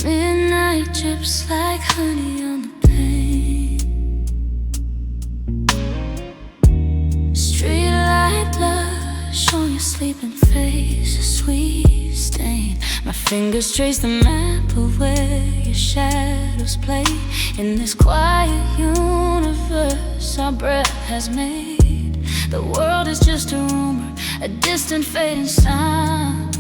Midnight drips like honey on the pane. Streetlight blush on your sleeping face, a sweet stain. My fingers trace the map of where your shadows play. In this quiet universe our breath has made. The world is just a rumor, a distant fading sound.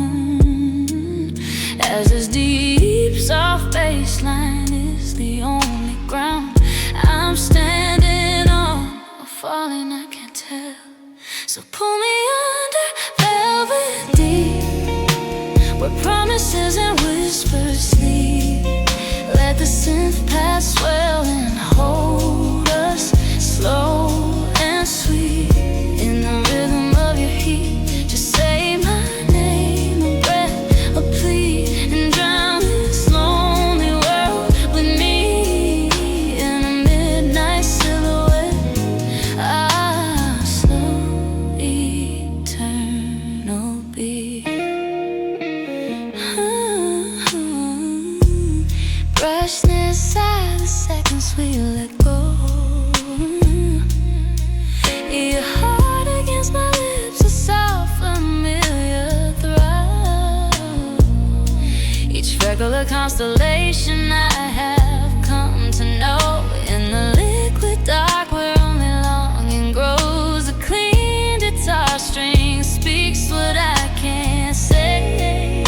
As this deep, soft bass line is the only ground I'm standing on, or falling, I can't tell. So pull me under velvet deep, where promises and whispers sleep. Let the synth pads swell and hold us slow and sweet. In the rhythm of your heat, just say my name, a breath, a plea, and drown this lonely world with me. In a midnight silhouette, a slow, eternal beat. Brushness are the seconds we let go. Your heart against my lips, a soft familiar throb. Each freckle a constellation I have come to know. In the liquid dark where only longing grows, a clean guitar string speaks what I can't say.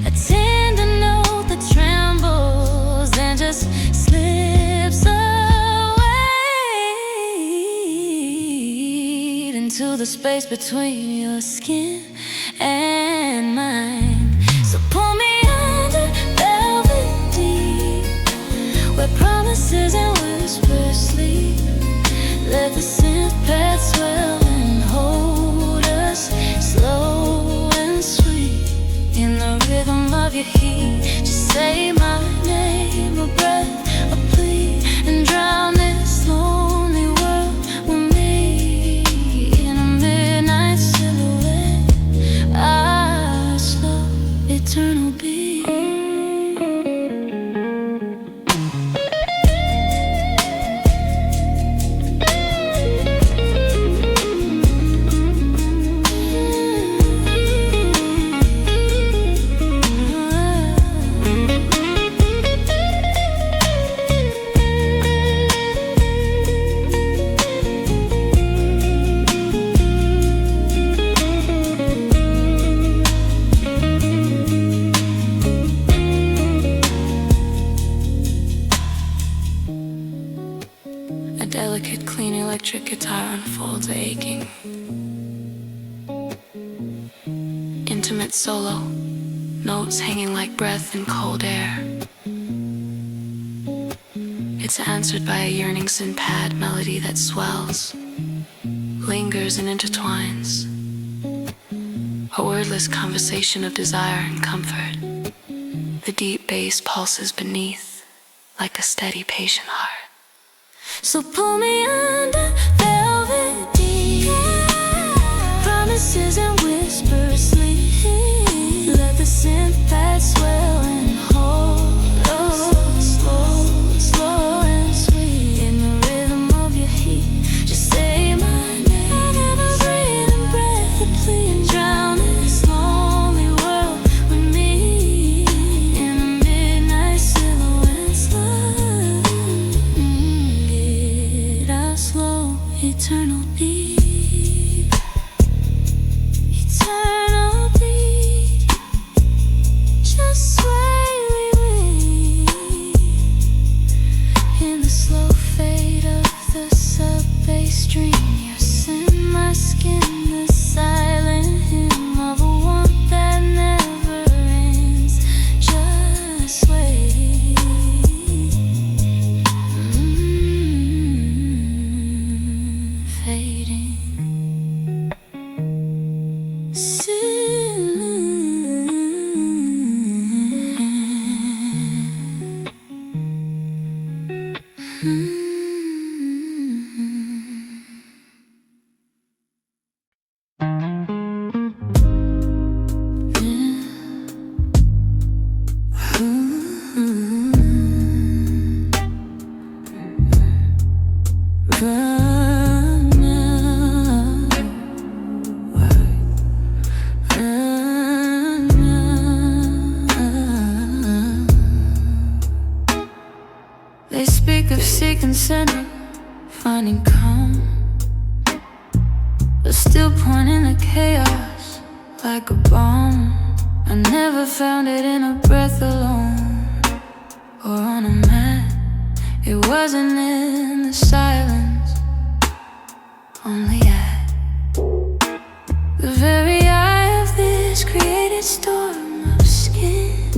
A tender note that trembles then just slips away into the space between your skin and mine. So pull me under velvet deep, where promises and whispers sleep. Let the synth pads swell and hold us slow and sweet. In the rhythm of your heat, just say my name, a breath, a plea, and drown this lonely world with me. In a midnight silhouette, a slow, eternal beat. A delicate, clean electric guitar unfolds aching. Intimate solo, notes hanging like breath in cold air. It's answered by a yearning synth-pad melody that swells, lingers and intertwines. A wordless conversation of desire and comfort. The deep bass pulses beneath like a steady, patient heart. So pull me under velvet deep, promises and whispers sleep. Let the synth pads swell and hold us slow, slow and sweet. In the rhythm of your heat, just say my name, a breathing breath, a plea, and drown this lonely world with me. In a midnight silhouette, slow, slow. ground. I never found it in a breath alone or on a mat. It wasn't in the silence, only at the very eye of this created storm of skin.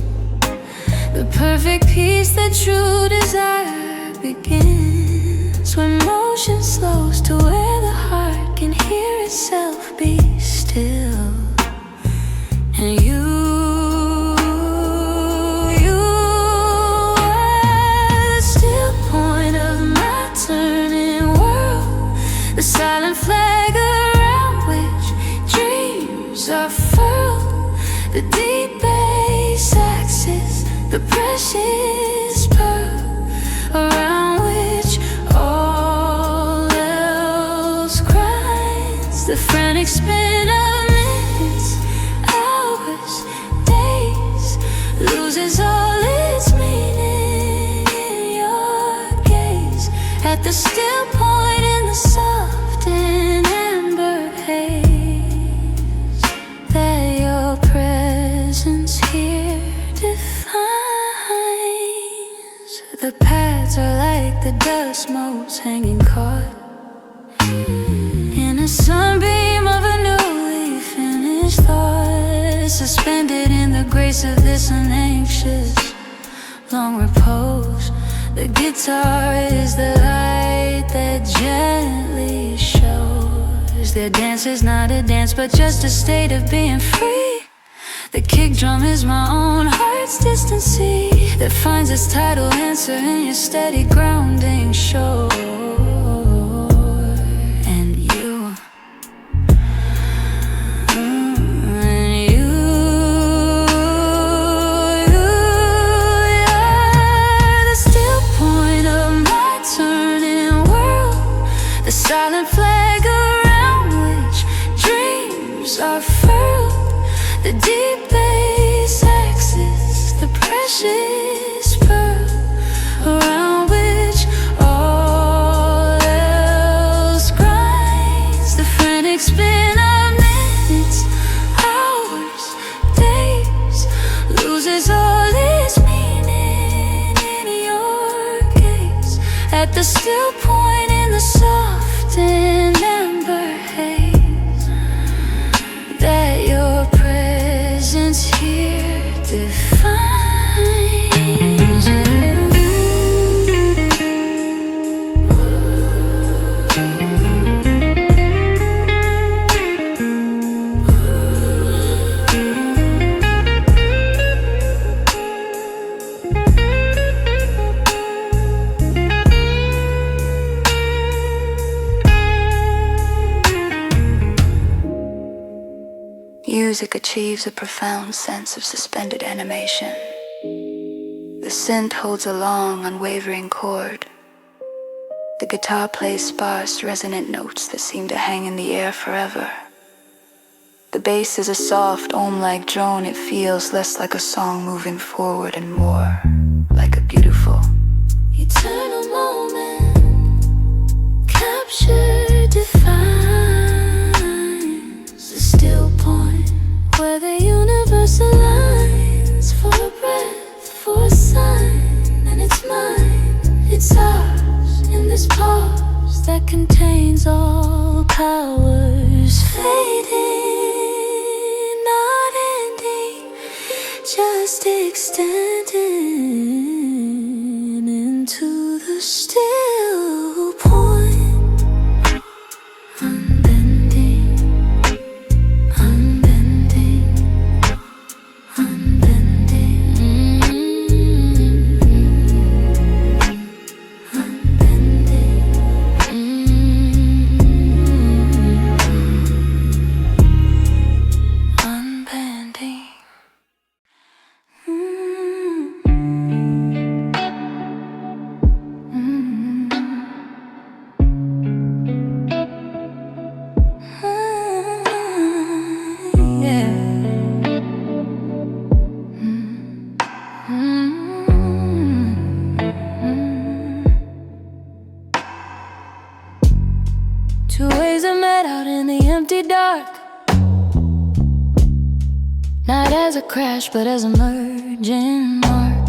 The perfect peace that true desire begins, when motion slows to where the heart can hear itself be still. And you are the still point of my turning world, the silent flag around which dreams are furled, the deep bass axis, the precious pearl around which all else grinds. The frantic spin of minutes, hours, days loses all its meaning in your gaze. At the still point in the soft and amber haze, that your presence here defines. The paths are like the dust motes hanging caught in a sunbeam of a newly finished thought, suspended in the grace of this unanxious long repose. The guitar is the light that gently shows their dance is not a dance, but just a state of being free. The kick drum is my own heart's distant sea that finds its tidal answer in your steady grounding shore. And you are the still point of my turning world, the silent flag around which dreams are furled, the deep bass axis, the precious pearl around which all else grinds. The frantic spin of minutes, hours, days loses all its meaning in your gaze. At the still point in the soft and amber haze, that your presence here defines. Music achieves a profound sense of suspended animation. The synth holds a long, unwavering chord. The guitar plays sparse, resonant notes that seem to hang in the air forever. The bass is a soft, ohm-like drone. It feels less like a song moving forward and more like a beautiful, eternal moment, captured, defines the still point where the universe aligns for a breath, for a sign, and it's mine, it's ours, in this pause that contains all powers fading, not ending, just extending into the still point, unbending, unbending, unbending, unbending, unbending. Mm-hmm. Not as a crash, but as a merging mark,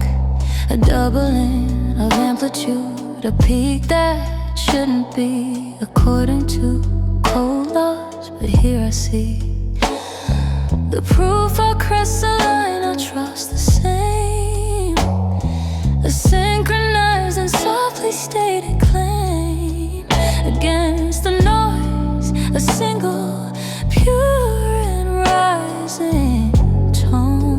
a doubling of amplitude, a peak that shouldn't be according to cold laws. But here I see the proof are crystalline, I trust the same, a synchronized and softly stated claim against the noise, a single pure and rising tone.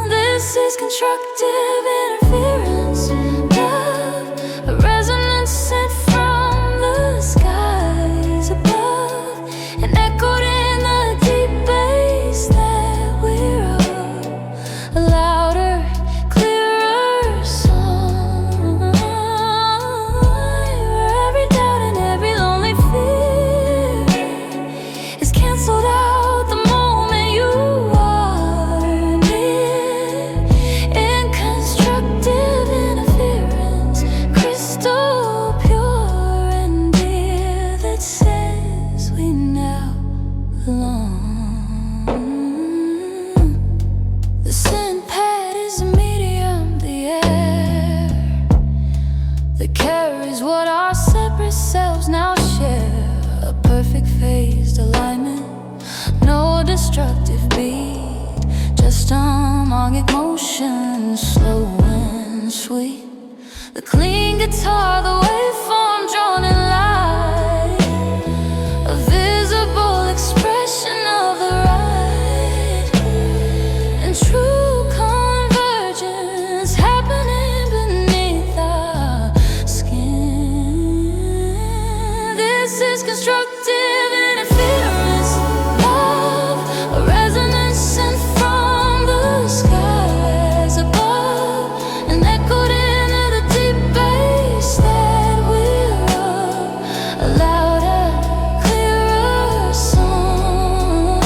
This is constructive interference, love, a resonance sent from the skies above, and echoed in the deep bass that we're of, a louder, clearer song, where every doubt and every lonely fear is cancelled out the moment you are near. In constructive interference, crystal pure and dear, that says we now belong. The sand pad is a medium, the air that carries what our separate selves now share, a perfect phased alignment, no destructive beat, just harmonic motion, slow and sweet. The clean guitar, the waveform drawn in light, a visible expression of the right and true convergence happening beneath our skin. This is constructive interference, love, a resonance sent from the skies above, and echoed into the deep bass that we're of, a louder, clearer song,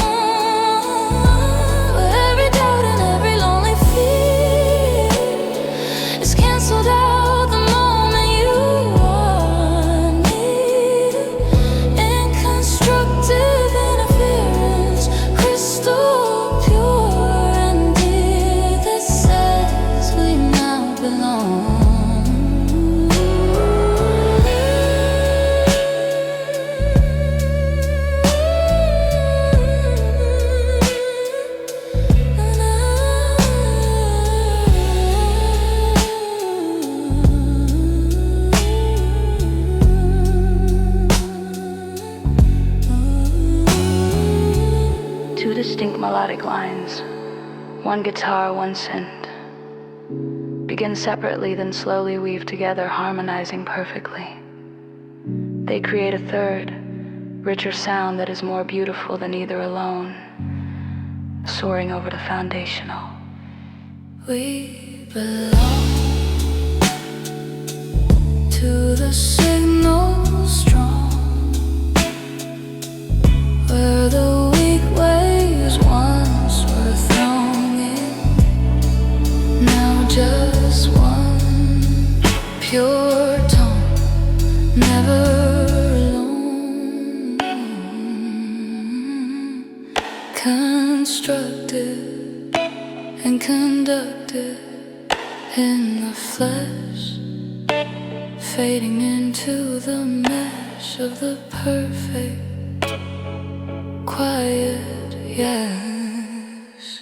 where every doubt and every lonely fear is cancelled out the moment you are near. In constructive interference, crystal pure and dear, that says we now belong. Two distinct melodic lines, one guitar, one synth, begin separately, then slowly weave together, harmonizing perfectly. They create a third, richer sound that is more beautiful than either alone, soaring over the foundational. We belong to the signal strong, where the weak waves once were thrown in, now just one pure tone, never alone. Constructed and conducted in the flesh, fading into the mesh of the perfect quiet, yes.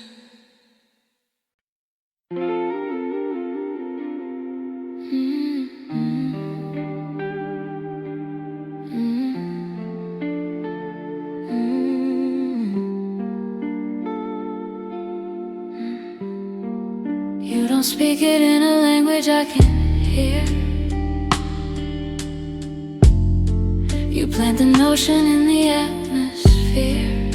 You don't speak it in a language I can hear. You plant the notion in the atmosphere,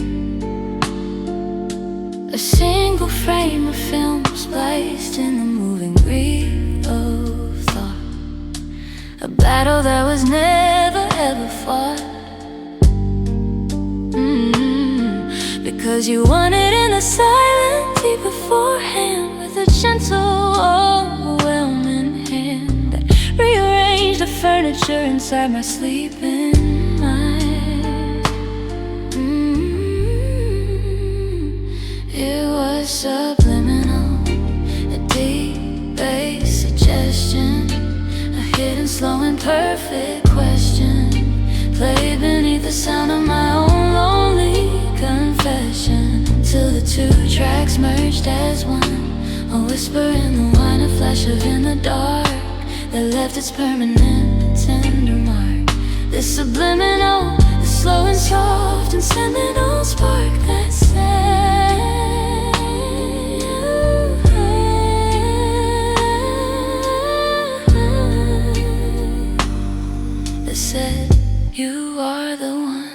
a single frame of film spliced in the moving reel of thought, a battle that was never ever fought. Because you won it in the silent deep beforehand, with a gentle, overwhelming hand that rearranged the furniture inside my sleeping mind. subliminal, a deep bass suggestion, a hidden, slow and perfect question, played beneath the sound of my own lonely confession, till the two tracks merged as one, a whisper in the wine, a flash of in the dark that left its permanent tender mark. This subliminal, the slow and soft and seminal spark that said, you are the one.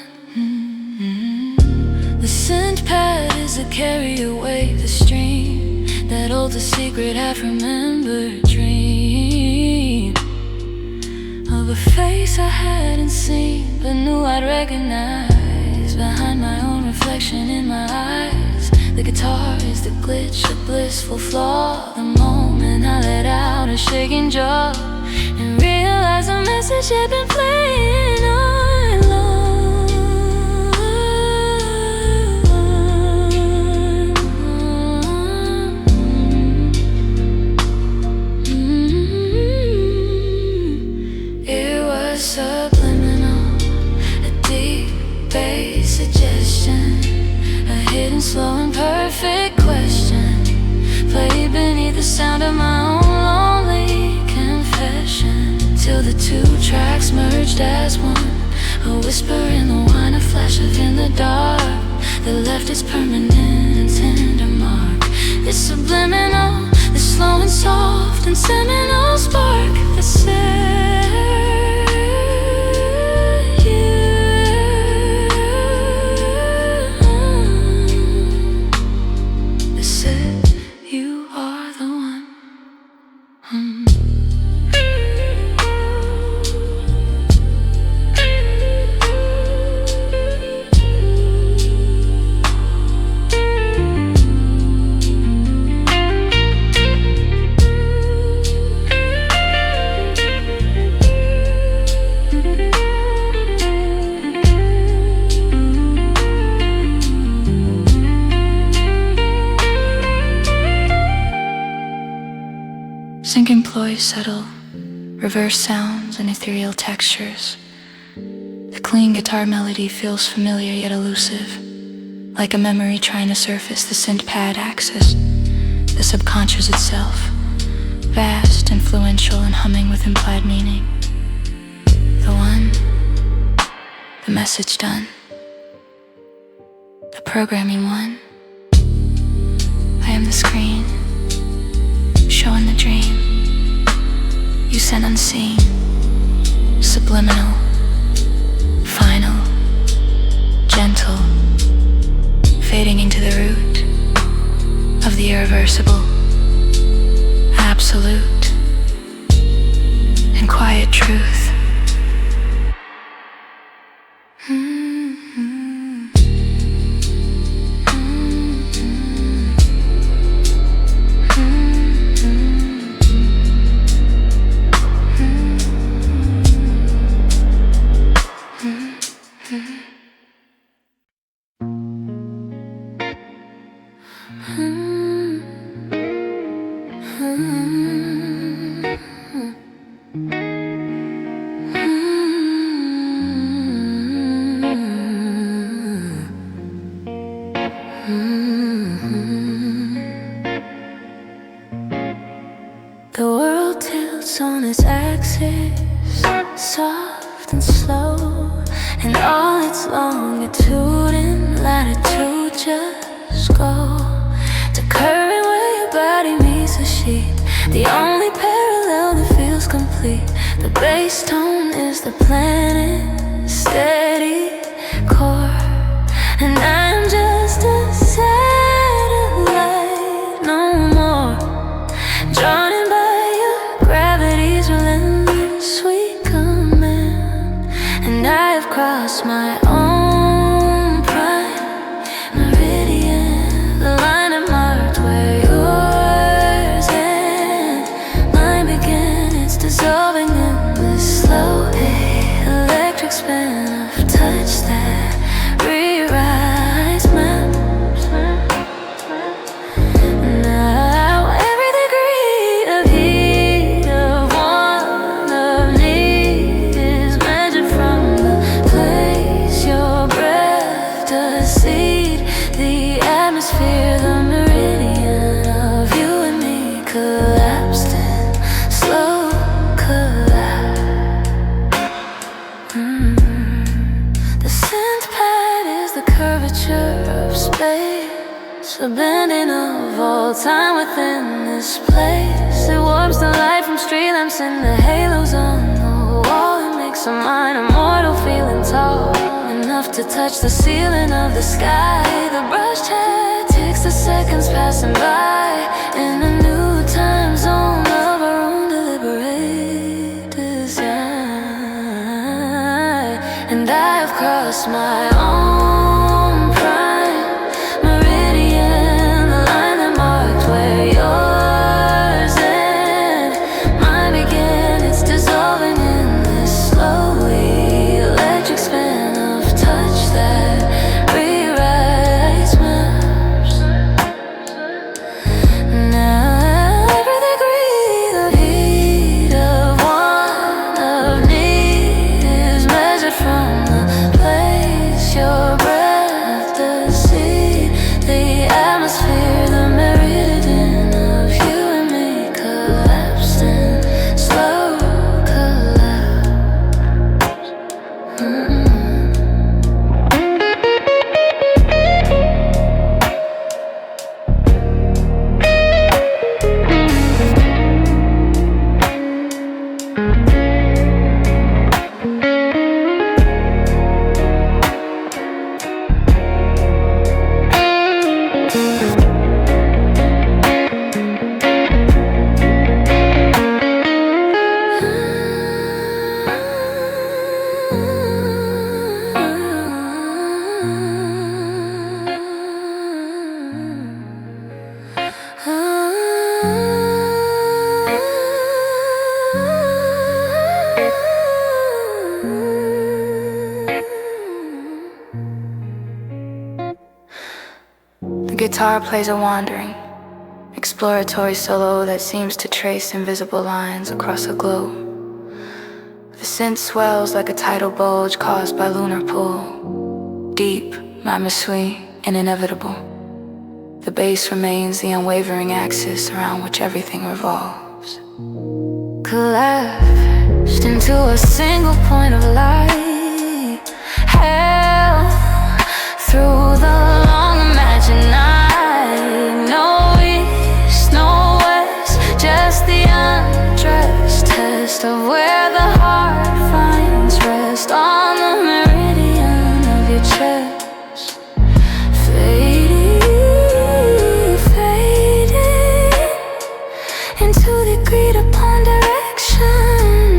The scent pad is a carry away the stream that holds a secret half-remembered dream of a face I hadn't seen but knew I'd recognize behind my own reflection in my eyes. The guitar is the glitch, the blissful flaw, the moment I let out a shaking jaw and realized the message had been playing all along. It was subliminal, a deep bass suggestion, a hidden, slow and perfect question, played beneath the sound of my own lonely confession, till the two tracks merged as one, a whisper in the wine, a flash of in the dark that left its permanent tender mark. This subliminal, this slow and soft and seminal spark that said, you are the one. Sinking ploys settle, reverse sounds and ethereal textures. The clean guitar melody feels familiar yet elusive, like a memory trying to surface the synth pad axis. The subconscious itself, vast, influential, and humming with implied meaning. The one, the message done, the programming one. I am the screen, showing the dream you sent unseen, subliminal, final, gentle, fading into the root of the irreversible, absolute, and quiet truth. The world tilts on its axis, soft and slow, and all its longitude and latitude just go to current where your body meets the sheet, the only parallel that feels complete. The bass tone is the planet's steady core, and I'm just a satellite, no more, drawn in by your gravity's relentless sweet command. And I have crossed my own prime meridian, the line I marked where yours and mine began. It's dissolving in this slow electric spin of touch that rewrites A bending of all time within this place. It warps the light from street lamps and the halos on the wall. It makes a mind immortal, feeling tall enough to touch the ceiling of the sky. The brushed hair takes the seconds passing by in a new time zone of our own deliberate design. And I have crossed my own prime meridian, the line that marked where yours end, mine begin. It's dissolving in this slowly electric span of touch that rewrites maps. Now every degree, the heat of one of need is measured from the place your breath, the sea, the atmosphere, the meridian of you and me collapsed in slow collapse. The guitar plays a wandering, exploratory solo that seems to trace invisible lines across a globe. The synth swells like a tidal bulge caused by lunar pull, deep, Mamasui, and inevitable. The bass remains the unwavering axis around which everything revolves. Collapsed into a single point of light, held through the long imagined night. No east, no west, just the undressed test of where the heart finds rest on the meridian of your chest. Fading, fading into the agreed upon direction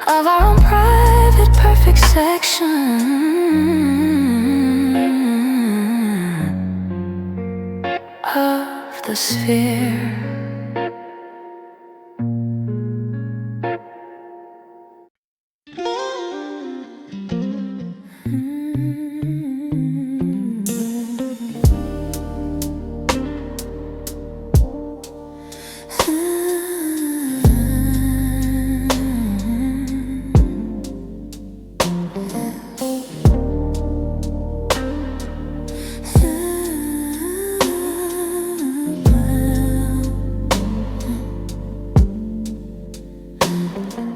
of our own private perfect section of the sphere.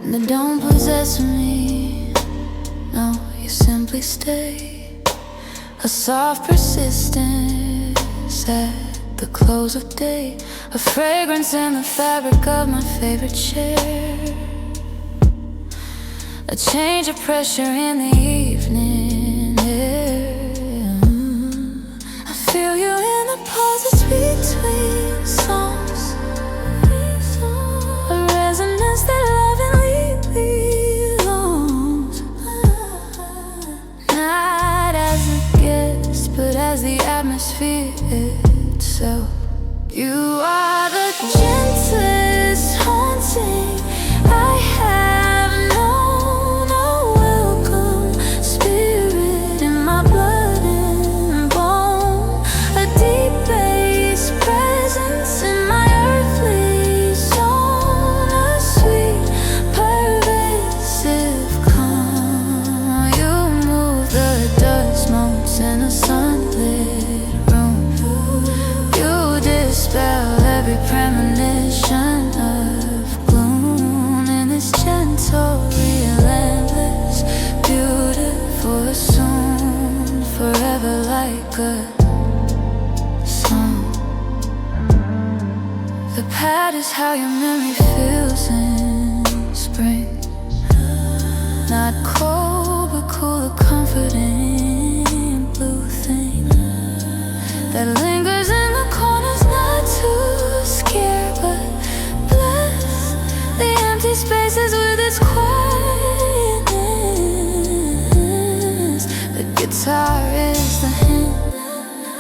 Then don't possess me, no, you simply stay. A soft persistence at the close of day, a fragrance in the fabric of my favorite chair, a change of pressure in the evening air. I feel you in the pauses between songs, a resonance that lovingly belongs, not as a guest, but as the atmosphere itself. You are the gentlest haunting I have known, a welcome spirit in my blood and bone, a deep bass presence in my earthly zone, a sweet pervasive calm. You move the dust motes in a sunlit room, you dispel every premonition of gloom. good song. The pad is how your memory feels in spring. Not cold, but cool, a comforting blue thing that lingers in the corners, not too scared, but bless the empty spaces with its quietness. The guitar is the hint,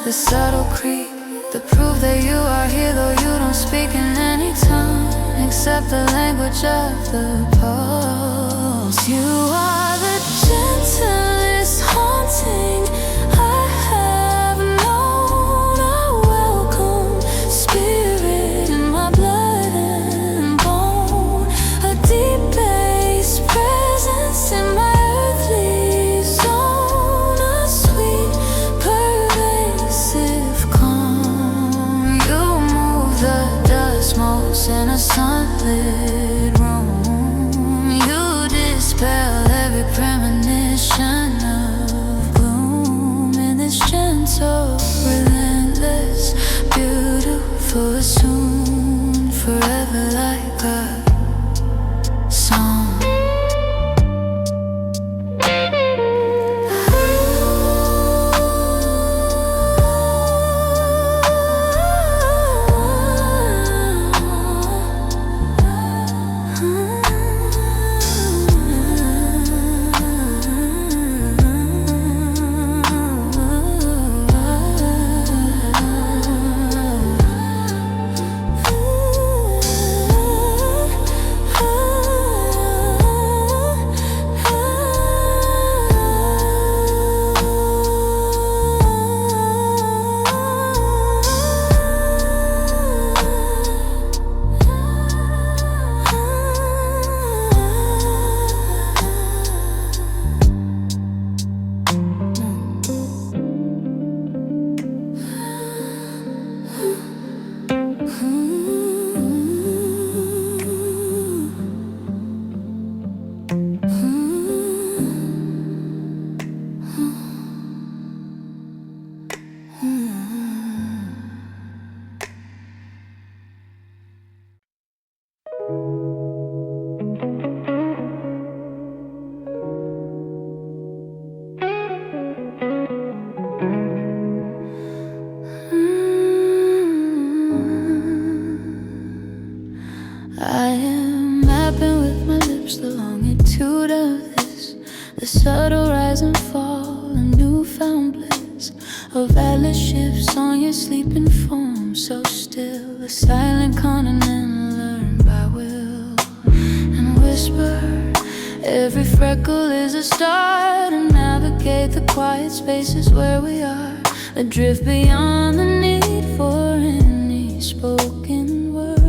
the subtle creep, the proof that you are here, though you don't speak in any tongue except the language of the pulse. You are the gentlest haunting I have known, a welcome spirit in my blood and bone, a deep bass presence in my earthly zone, a sweet pervasive calm. You move the dust motes in a sunlit room. You dispel every premonition of gloom in this gentle, relentless, beautiful, soon forever like a song. I am mapping with my lips the longitude of this, the subtle rise and fall, a newfound bliss of atlas shifts on your sleeping form, so still, a silent continent learned by will and whisper. Every freckle is a star to navigate the quiet spaces where we are, adrift beyond the need for any spoken word.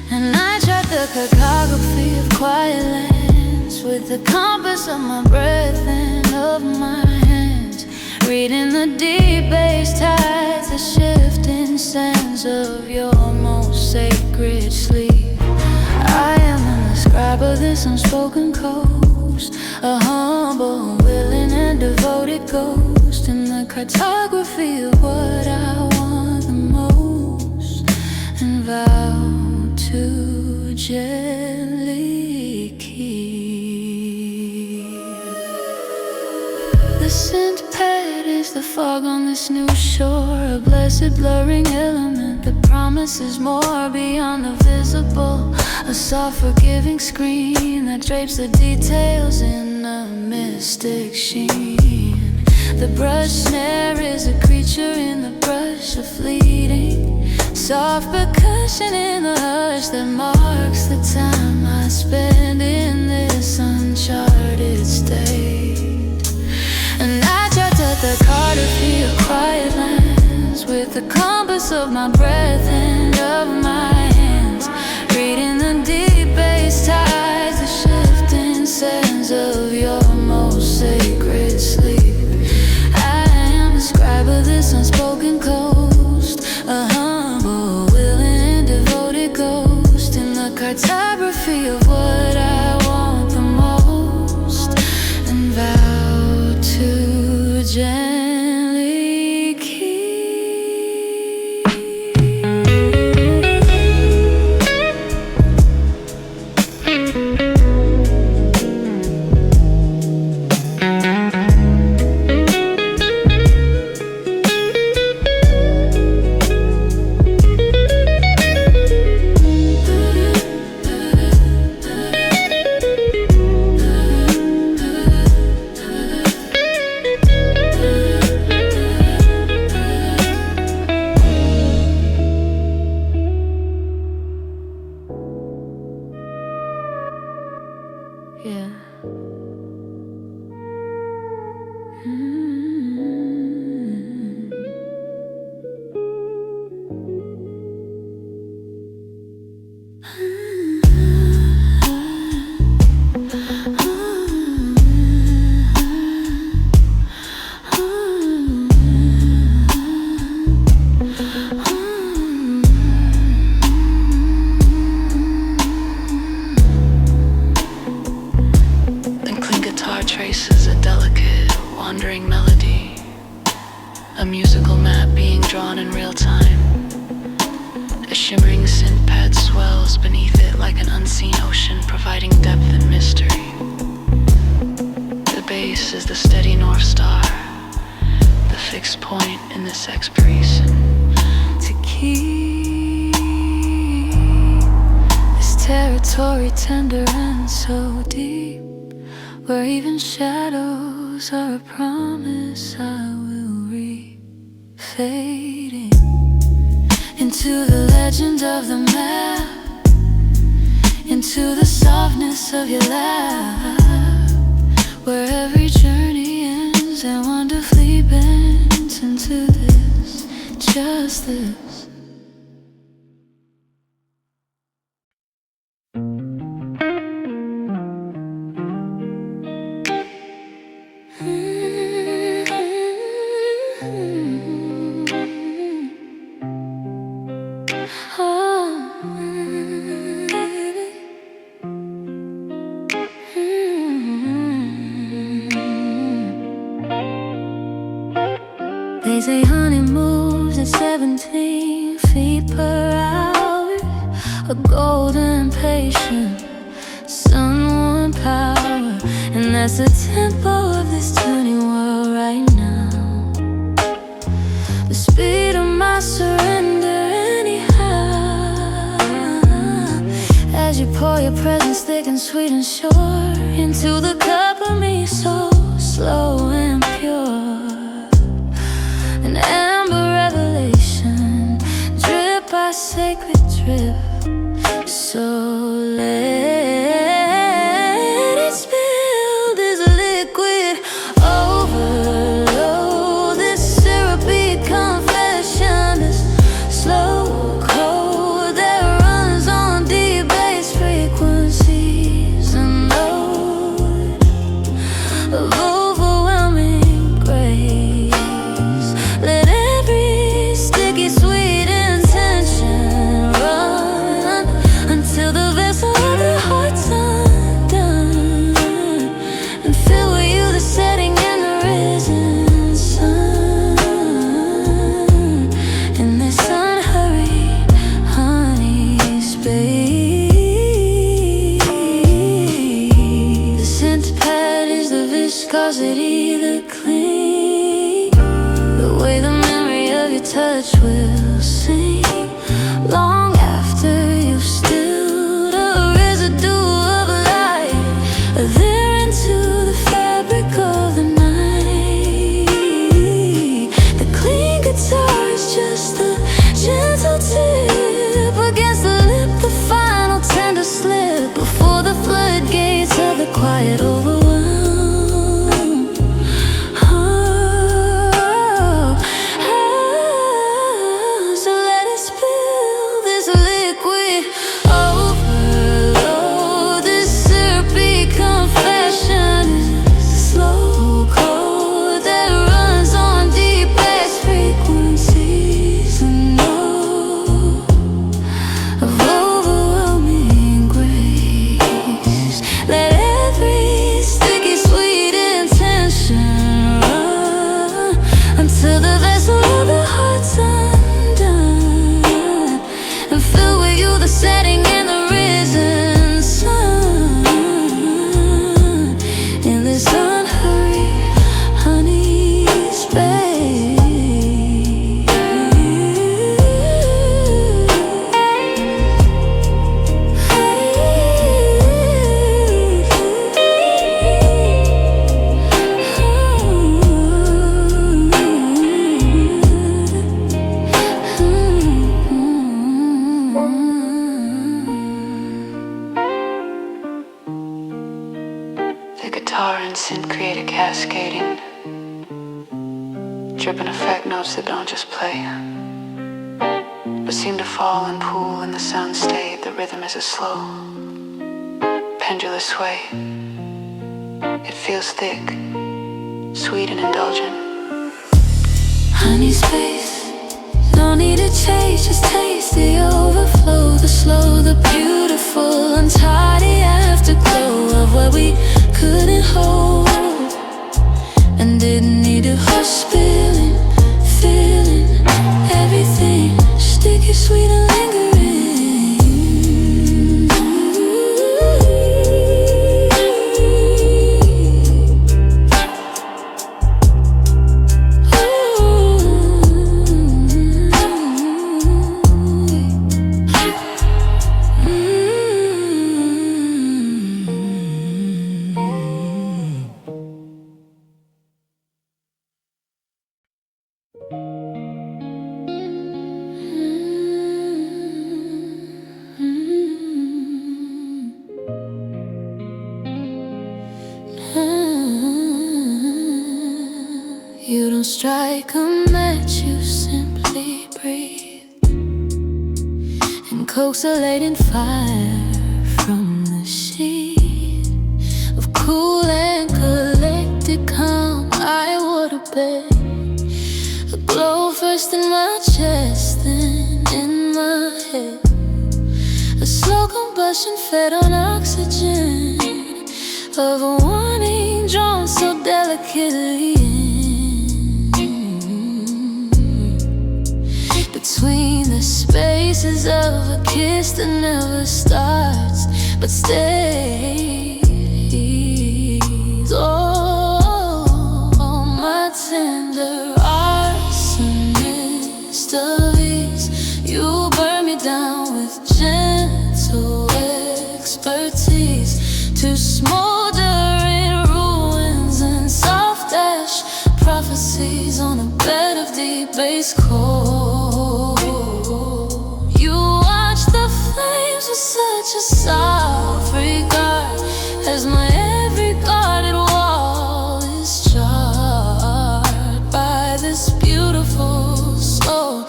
And I chart the cartography of quiet lands with the compass of my breath and of my hands, reading the deep bass tides, the shifting sands of your most sacred sleep. I am the scribe of this unspoken coast, a humble, willing and devoted ghost in the cartography of what I want the most, and vow to gently keep. The scent pad is the fog on this new shore, a blessed blurring element that promises more beyond the visible, a soft forgiving screen that drapes the details in a mystic sheen. The brush snare is a creature in the brush, a fleeting soft percussion in the hush that marks the time I spend in this uncharted state. And I charted the cartography of quiet lands with the compass of my breath and of my hands, reading the deep bass tides, the shifting sands of your most sacred sleep. I am the scribe of this unspoken coast, a humble, willing and devoted ghost in the cartography of what I want the most, and vow to gently keep. Yeah. Traces a delicate, wandering melody, a musical map being drawn in real time. A shimmering synth pad swells beneath it like an unseen ocean, providing depth and mystery. The bass is the steady North Star, the fixed point in this exploration. To keep this territory tender and so deep, where even shadows are a promise I will reap, fading into the legend of the map, into the softness of your laugh, where every journey ends and wonderfully bends into this, just this. They say honey moves at 17 feet per hour, a golden patient, sun-worn power. And that's the tempo of this turning world right now, the speed of my surrender anyhow. As you pour your presence thick and sweet and sure into the cup of me, so slow and pure, an amber revelation, drip by sacred drip. So let it spill this liquid overload, this syrupy confession, this slow code that runs on deep bass frequencies, a note of overwhelming grace. Let every sticky sweet intention run until the vessel of the heart's undone, and fill with you the setting and the risen sun. In this unhurried honey space, the scent pad is the viscosity, the cling, the way the memory of your touch will sing long after you've stilled a residue of light there into the fabric of the night. The clean guitar is just the gentle tip against the lip, the final tender slip before the floodgates of the quiet overwhelm. Oh, oh, oh. cascading, dripping effect notes that don't just play, but seem to fall and pool in the soundscape. The rhythm is a slow, pendulous sway. It feels thick, sweet and indulgent. Honey space, no need to chase, just taste the overflow, the slow, the beautiful, untidy afterglow of what we couldn't hold and didn't need to hush, feeling everything sticky, sweet and lingering. You don't strike a match, you simply breathe and coax a latent fire from the sheet of cool and collected calm. I would obey, a glow first in my chest, then in my head, a slow combustion fed on oxygen of a warning drawn so delicately between the spaces of a kiss that never starts but stays. Oh, my tender arsonist of ease, you burn me down with gentle expertise to smolder in ruins and soft ash prophecies on a bed of deep bass chords. You watch the flames with such a soft regard as my every guarded wall is charred by this beautiful soul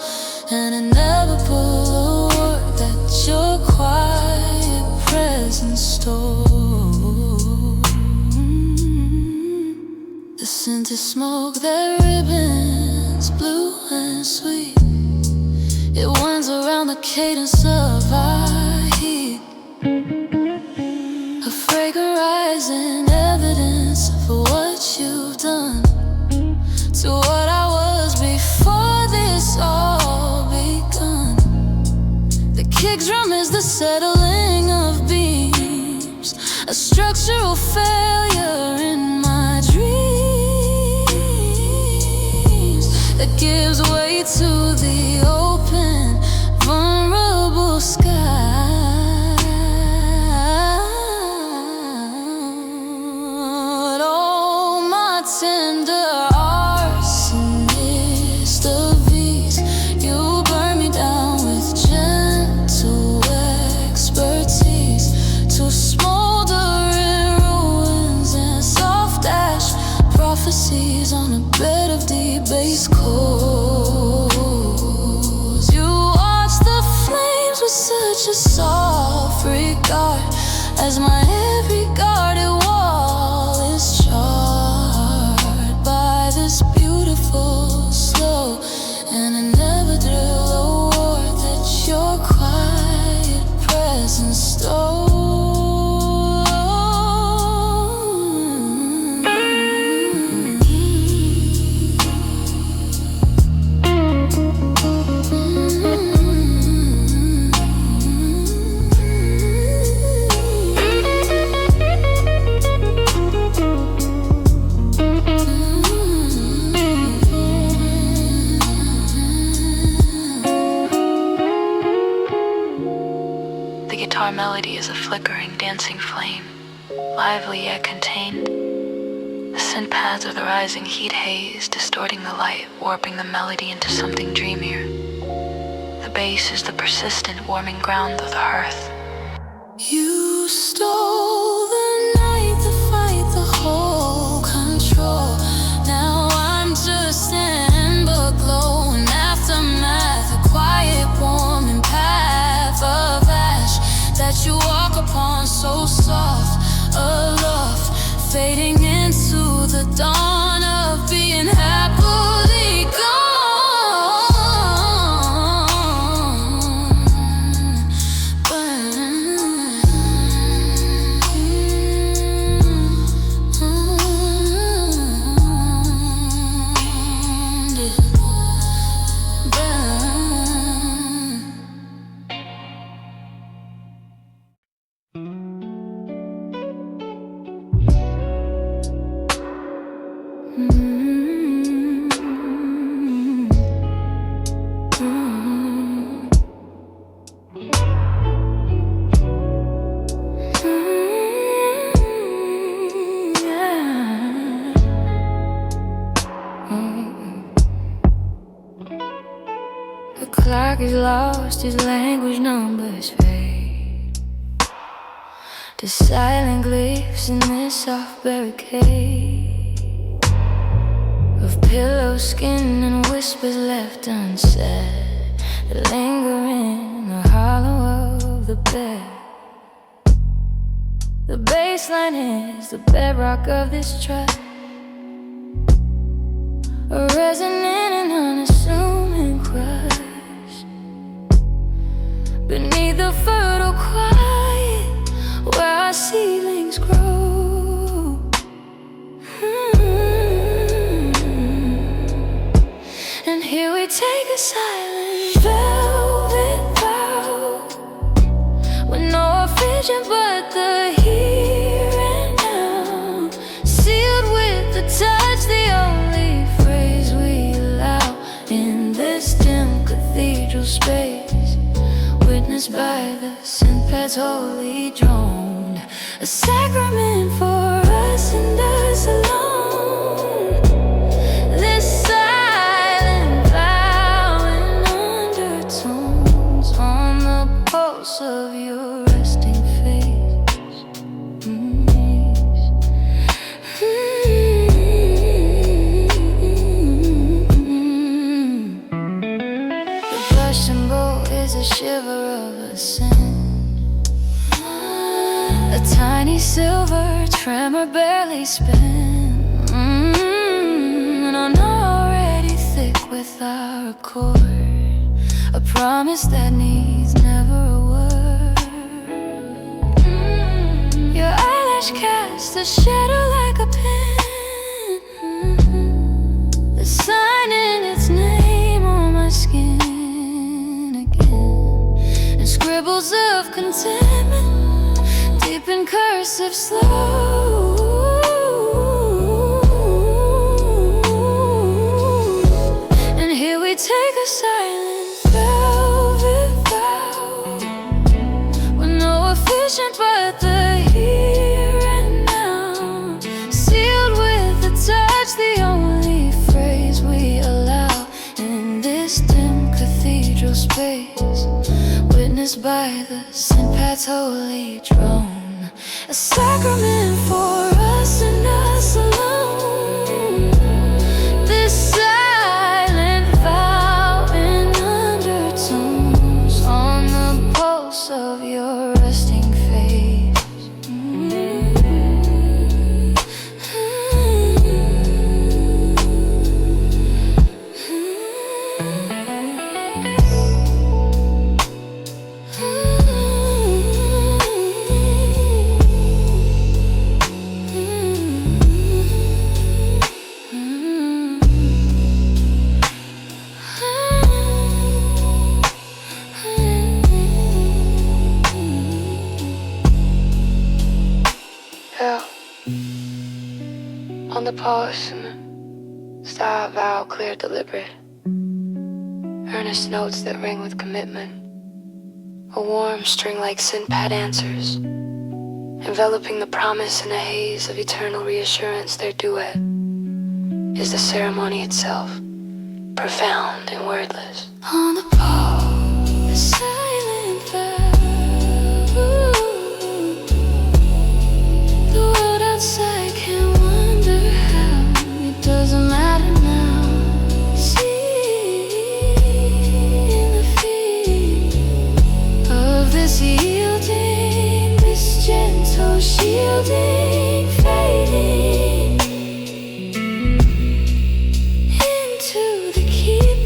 and inevitable work that your quiet presence stole. The scent of smoke that ribbons blue and sweet, it winds around the cadence of our heat, a fragrant rising evidence of what you've done to what I was before this all begun. The kick drum is the settling of beams, a structural failure in my dreams that gives way to the open, vulnerable sky. Oh, my tender arsonist of ease, you burn me down with gentle expertise to smolder in ruins and soft ash prophecies on a bed of deep bass chords. You watch the flames with such a soft regard as my every guarded wall is charred by this beautiful slow and inevitable war that your quiet presence stole. The guitar melody is a flickering, dancing flame, lively yet contained. The synth pads are the rising heat haze, distorting the light, warping the melody into something dreamier. The bass is the persistent, warming ground of the hearth. You stole the night to fight the whole control. clock is lost, his language numbers fade to silent glyphs in this soft barricade of pillow skin and whispers left unsaid that linger in the hollow of the bed. The baseline is the bedrock of this track, a resonant and unassuming crush beneath the fertile quiet where our seedlings grow. And here we take a silent velvet vow with no vision but the here and now, sealed with the touch, the only phrase we allow in this dim cathedral space, witnessed by the synthpad's holy drone, a sacrament for us and us alone. This silent vow in undertones on the pulse of your resting face. The blush symbol is a shiver of ascent, a tiny silver tremor barely spent, and I'm already thick with our accord, a promise that needs never a word. Your eyelash casts a shadow like a pen, the sign in its name on my skin again, and scribbles of contentment deep in cursive slow. And here we take a silent velvet vow with no efficient but the here and now, sealed with the touch, the only phrase we allow in this dim cathedral space, witnessed by the synthpad's holy drone, a sacrament for us and us alone. This silent vow in undertones on the pulse of your resting face. Yeah. On the pulse and the style vow clear, deliberate, earnest notes that ring with commitment, a warm string like synthpad answers, enveloping the promise in a haze of eternal reassurance. Their duet is the ceremony itself, profound and wordless. On the pole, the silent vow. The world outside can wonder how it doesn't matter now. See in the feet of this yielding, this gentle shielding, fading into the keeping.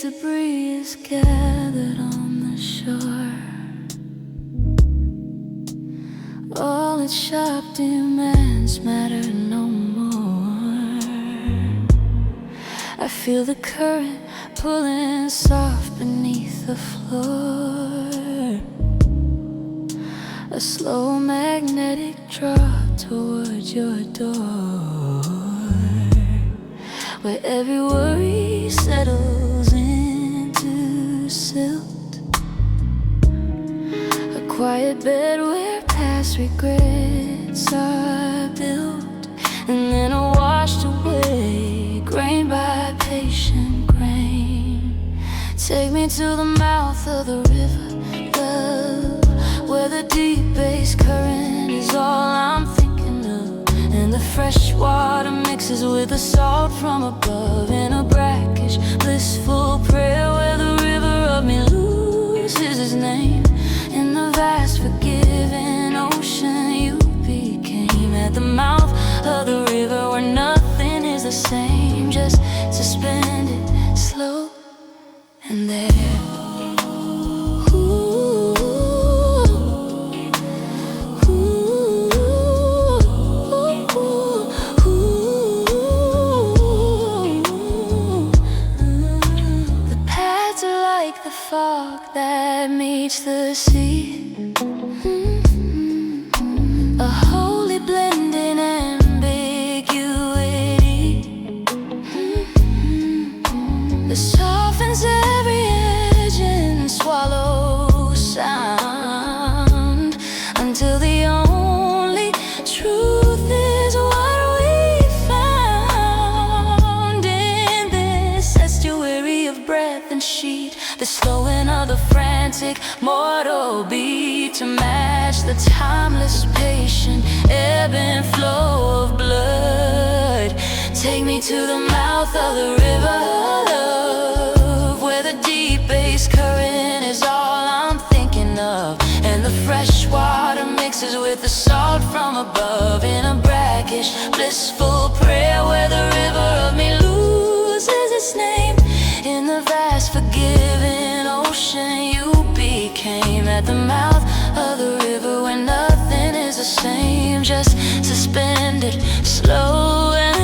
debris is gathered on the shore. All its sharp demands matter no more. I feel the current pulling soft beneath the floor, a slow magnetic draw towards your door, where every worry settles into silt, a quiet bed where past regrets are built and then are washed away, grain by patient grain. Take me to the mouth of the river, love, where the deep bass current is all I'm thinking of, and the fresh water mixes with the salt from above, in a brackish, blissful prayer where the river of me loses its name. In the vast, forgiving ocean you became, at the mouth of the river where nothing is the same, just suspended, slow, and there. The fog that meets the sea, a holy blending ambiguity that softens every edge and swallows sound, until the only truth is what we found in this estuary of breath and sheet, the slowing of the frantic mortal beat to match the timeless patient ebb and flow of blood. Take me to the mouth of the river, love, where the deep bass current is all I'm thinking of, and the fresh water mixes with the salt from above, in a brackish, blissful prayer where the river of me loses its name. In the vast, forgiving ocean you became, at the mouth of the river where nothing is the same, just suspended, slow and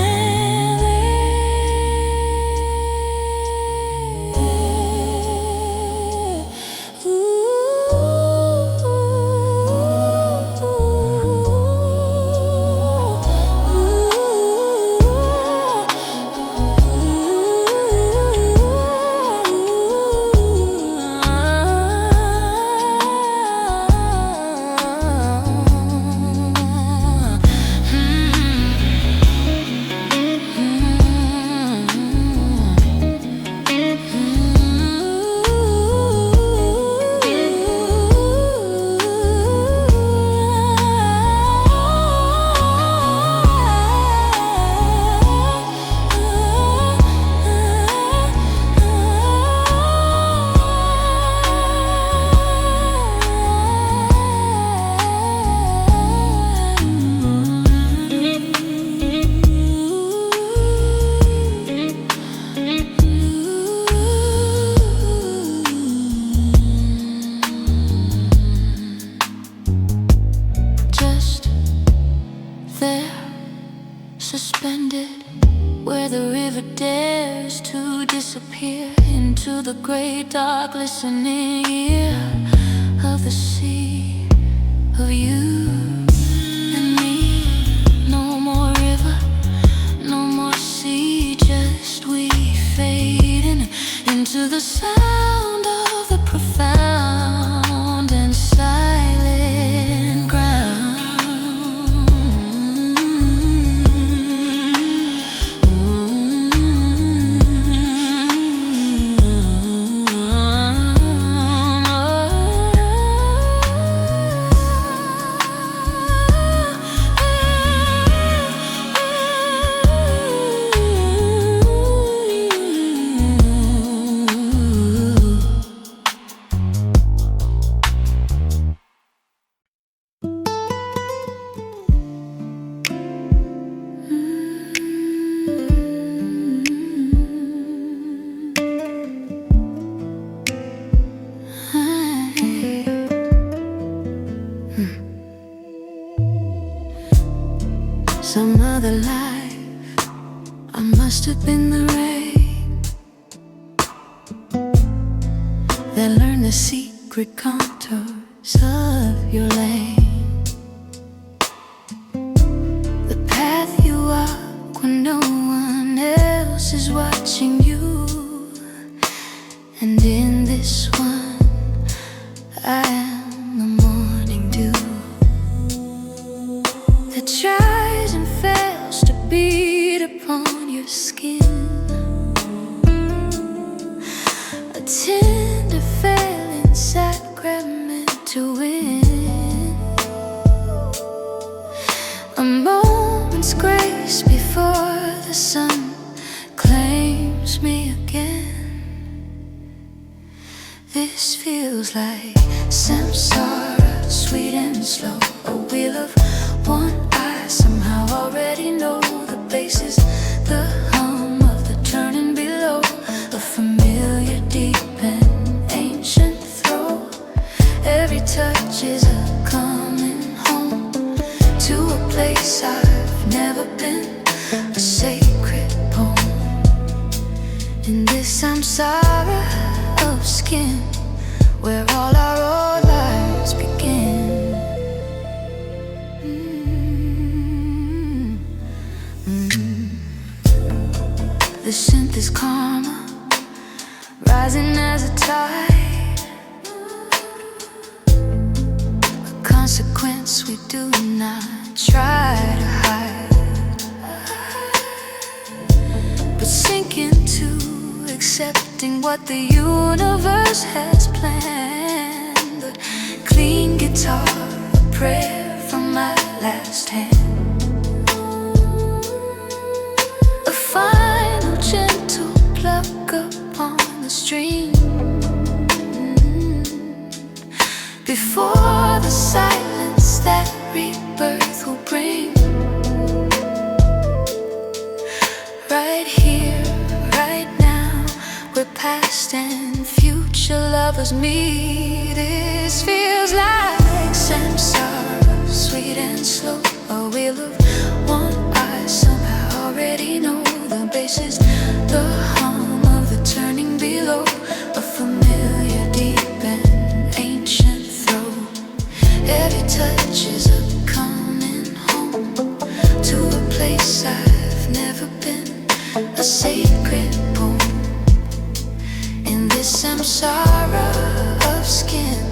suspended, where the river dares to disappear into the great dark listening ear of the sea, of you and me. No more river, no more sea, just we fading into the sound of the profound and silent ground. Ooh. must have been the rain that learned the secret contours of your lane, the path you walk when no one else is watching you. And in this one, I am the morning dew that tries and fails to beat upon your skin, a tender failing sacrament to win, a moment's grace before the sun claims me again. This feels like samsara, sweet and slow, a wheel of one I somehow already know the basis, the hum of the turning below, a familiar deep and ancient throw. Every touch is a coming home to a place I've never been, a sacred poem. In this samsara of skin, where all our old lives begin. The synth is karma, rising as a tide, a consequence we do not try to hide, but sink into accepting what the universe has planned. A clean guitar, a prayer from my last hand, a final gentle pluck upon the string, before the silence that rebirth will bring. Right here, right now, where past and future lovers meet. This feels like samsara, sweet and slow, a wheel of one I somehow already know the basis, the hum of the turning below, a familiar deep and ancient throw. Every touch is a coming home to a place I've never been, a sacred poem. In this samsara of skin,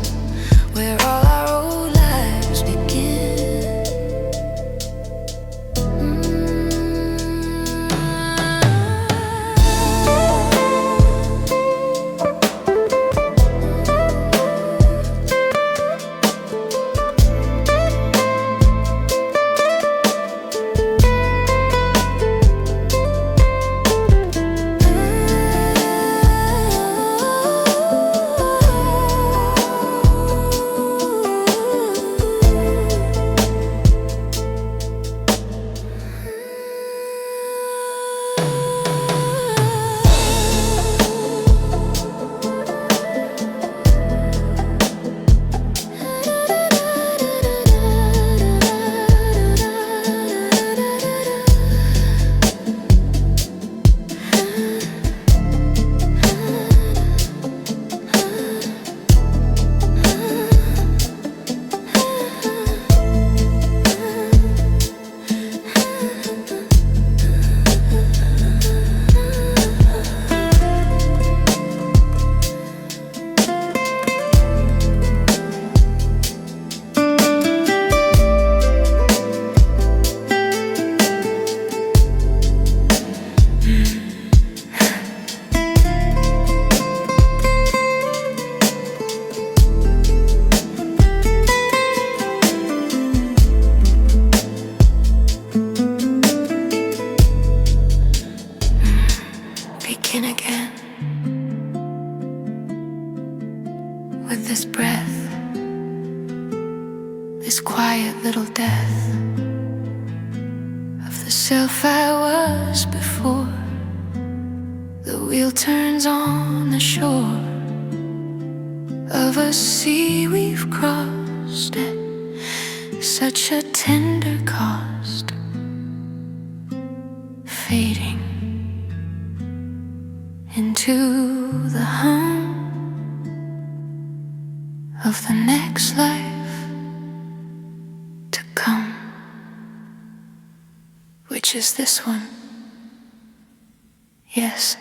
where all our old lives begin. Begin again with this breath, this quiet little death of the self I was before. The wheel turns on the shore of a sea we've crossed at such a tender cost, fading. into the home of the next life to come, which is this one. Yes.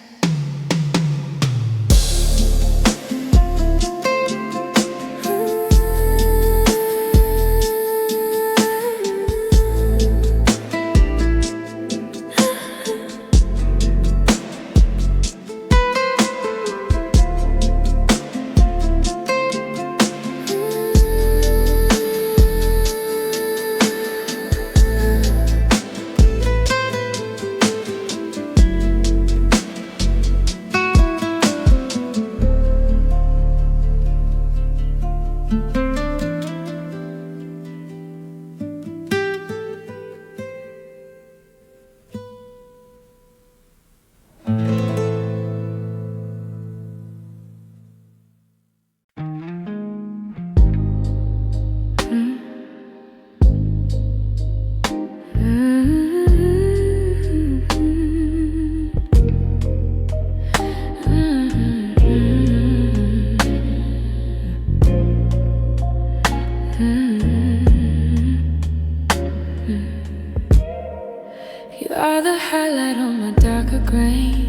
You are the highlight on my darker grain,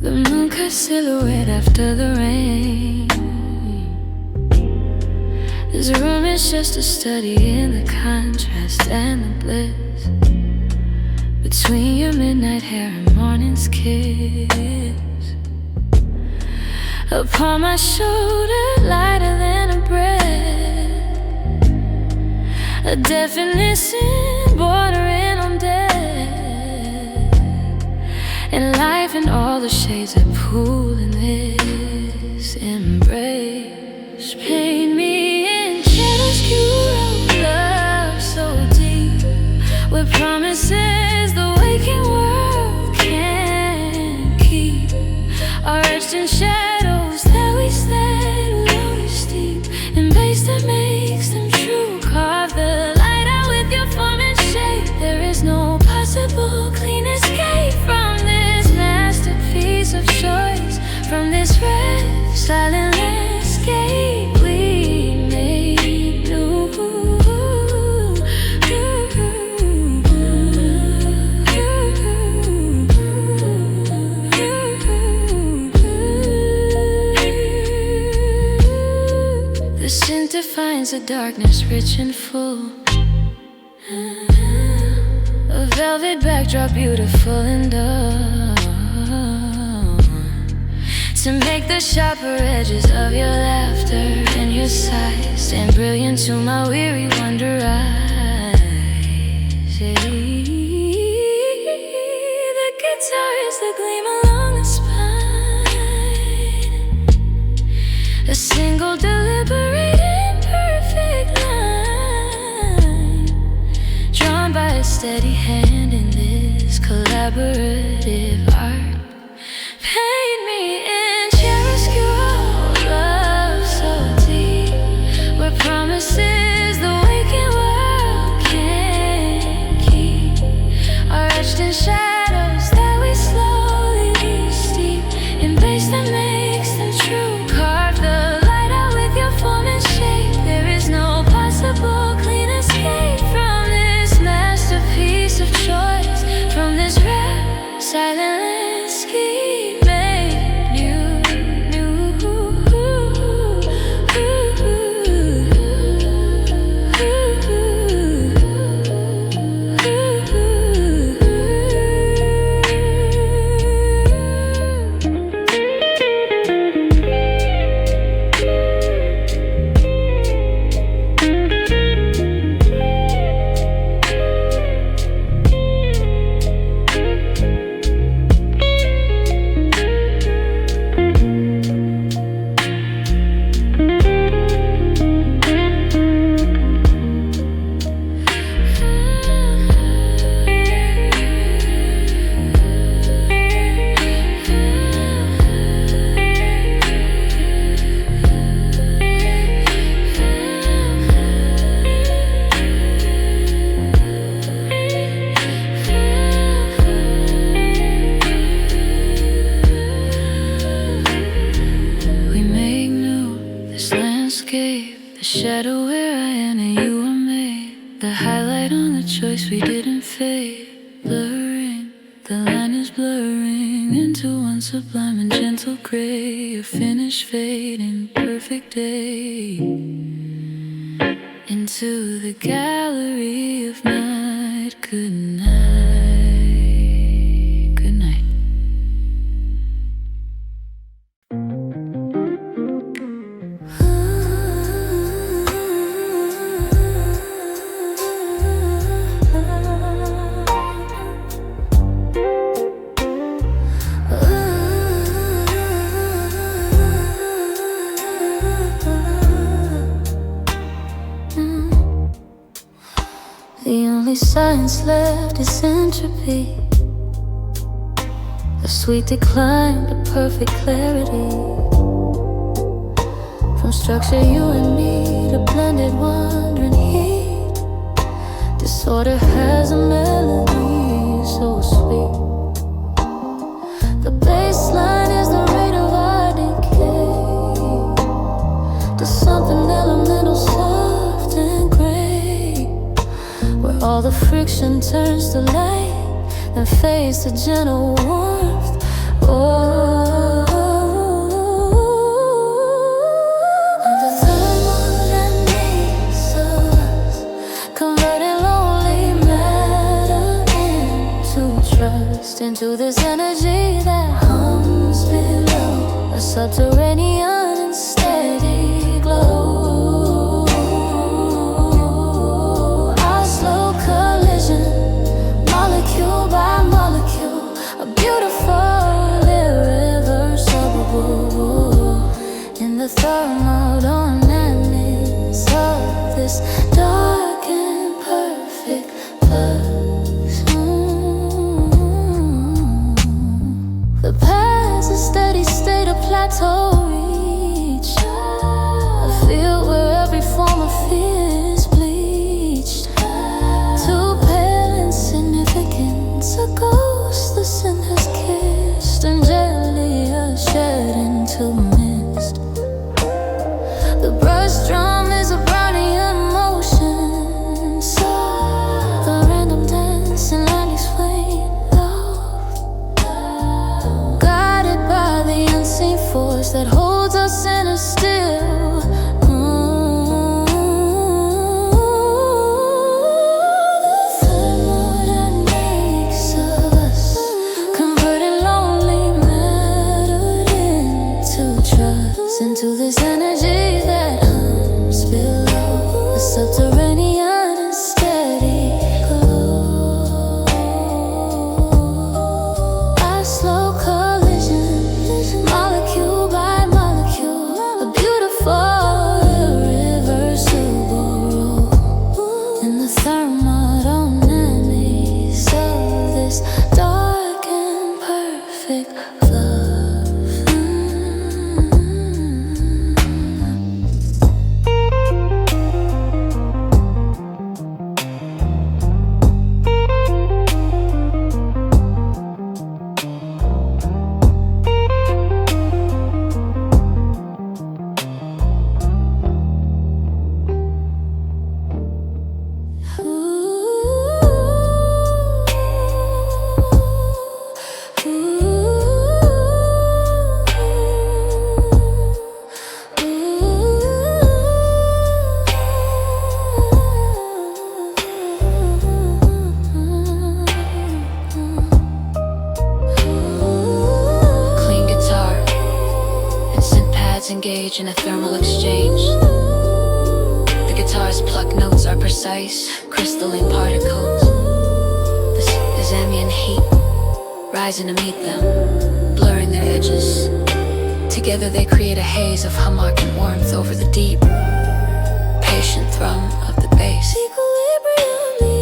the moon-cut silhouette after the rain. This room is just a study in the contrast and the bliss between your midnight hair and morning's kiss. Upon my shoulder, lighter than a breath, a definition bordering on death, and life in all the shades that pool in this embrace. Paint me in chiaroscuro, love so deep, with promises the waking world can't keep, are etched in shadows that we stand melodies deep, in base that makes them true. Carve the light out with your form and shape. There is no possible clean escape from this masterpiece of choice, from this red silent landscape we made new. The scent defines the darkness, rich and full. A velvet backdrop, beautiful and dull, to make the sharper edges of your laughter and your sighs stand brilliant to my weary wonder eyes. The guitar is the gleam along the spine, a single deliberate imperfect line, drawn by a steady hand in this collaborative art. Paint me in chiaroscuro, love so deep, where promises the waking world can't keep, are etched in shadows that we slowly steep, in base that makes them true. Carve the light out with your form and shape. There is no possible clean escape from this masterpiece of choice, from this rare silent landscape made new. sublime and gentle gray, a finished fade in perfect day, into the gallery of night. Good night, good night. The only science left is entropy, a sweet decline to perfect clarity. From structure you and me to blended wandering heat, disorder has a melody so sweet. The baseline is the rate of our decay to something elemental, soft and gray, where all the friction turns to light and fades to gentle warmth. Oh, and the thermodynamics of us, converting lonely matter into trust, into this energy that hums below, a subterranean and steady glow. Molecule by molecule, a beautiful, irreversible, in the thermodynamics of this dark and perfect flux. The past, a steady state of plateau reach, a field where every form of fear is bleached, too pale insignificance, a ghost the sin has kissed, and gently ushered into mist. The brush drum is a Brownian motion, soft, the random dance in Landy's flame love, guided by the unseen force that holds us in a still. Into this energy that hums below, a subterranean and steady glow. A slow collision, molecule by molecule, a beautiful, irreversible roll in the thermodynamics of this dark and perfect love. Engage in a thermal exchange. The guitar's plucked notes are precise, crystalline particles. This ambient heat rising to meet them, blurring their edges. Together they create a haze of hummock and warmth over the deep, patient thrum of the bass. Equilibrium, the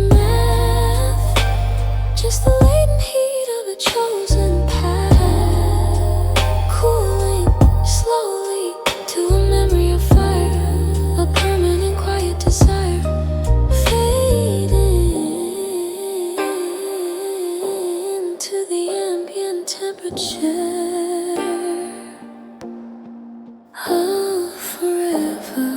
aftermath, just the latent heat of a chosen path, cooling slowly to a memory of fire, a permanent quiet desire, fading into the ambient temperature of forever.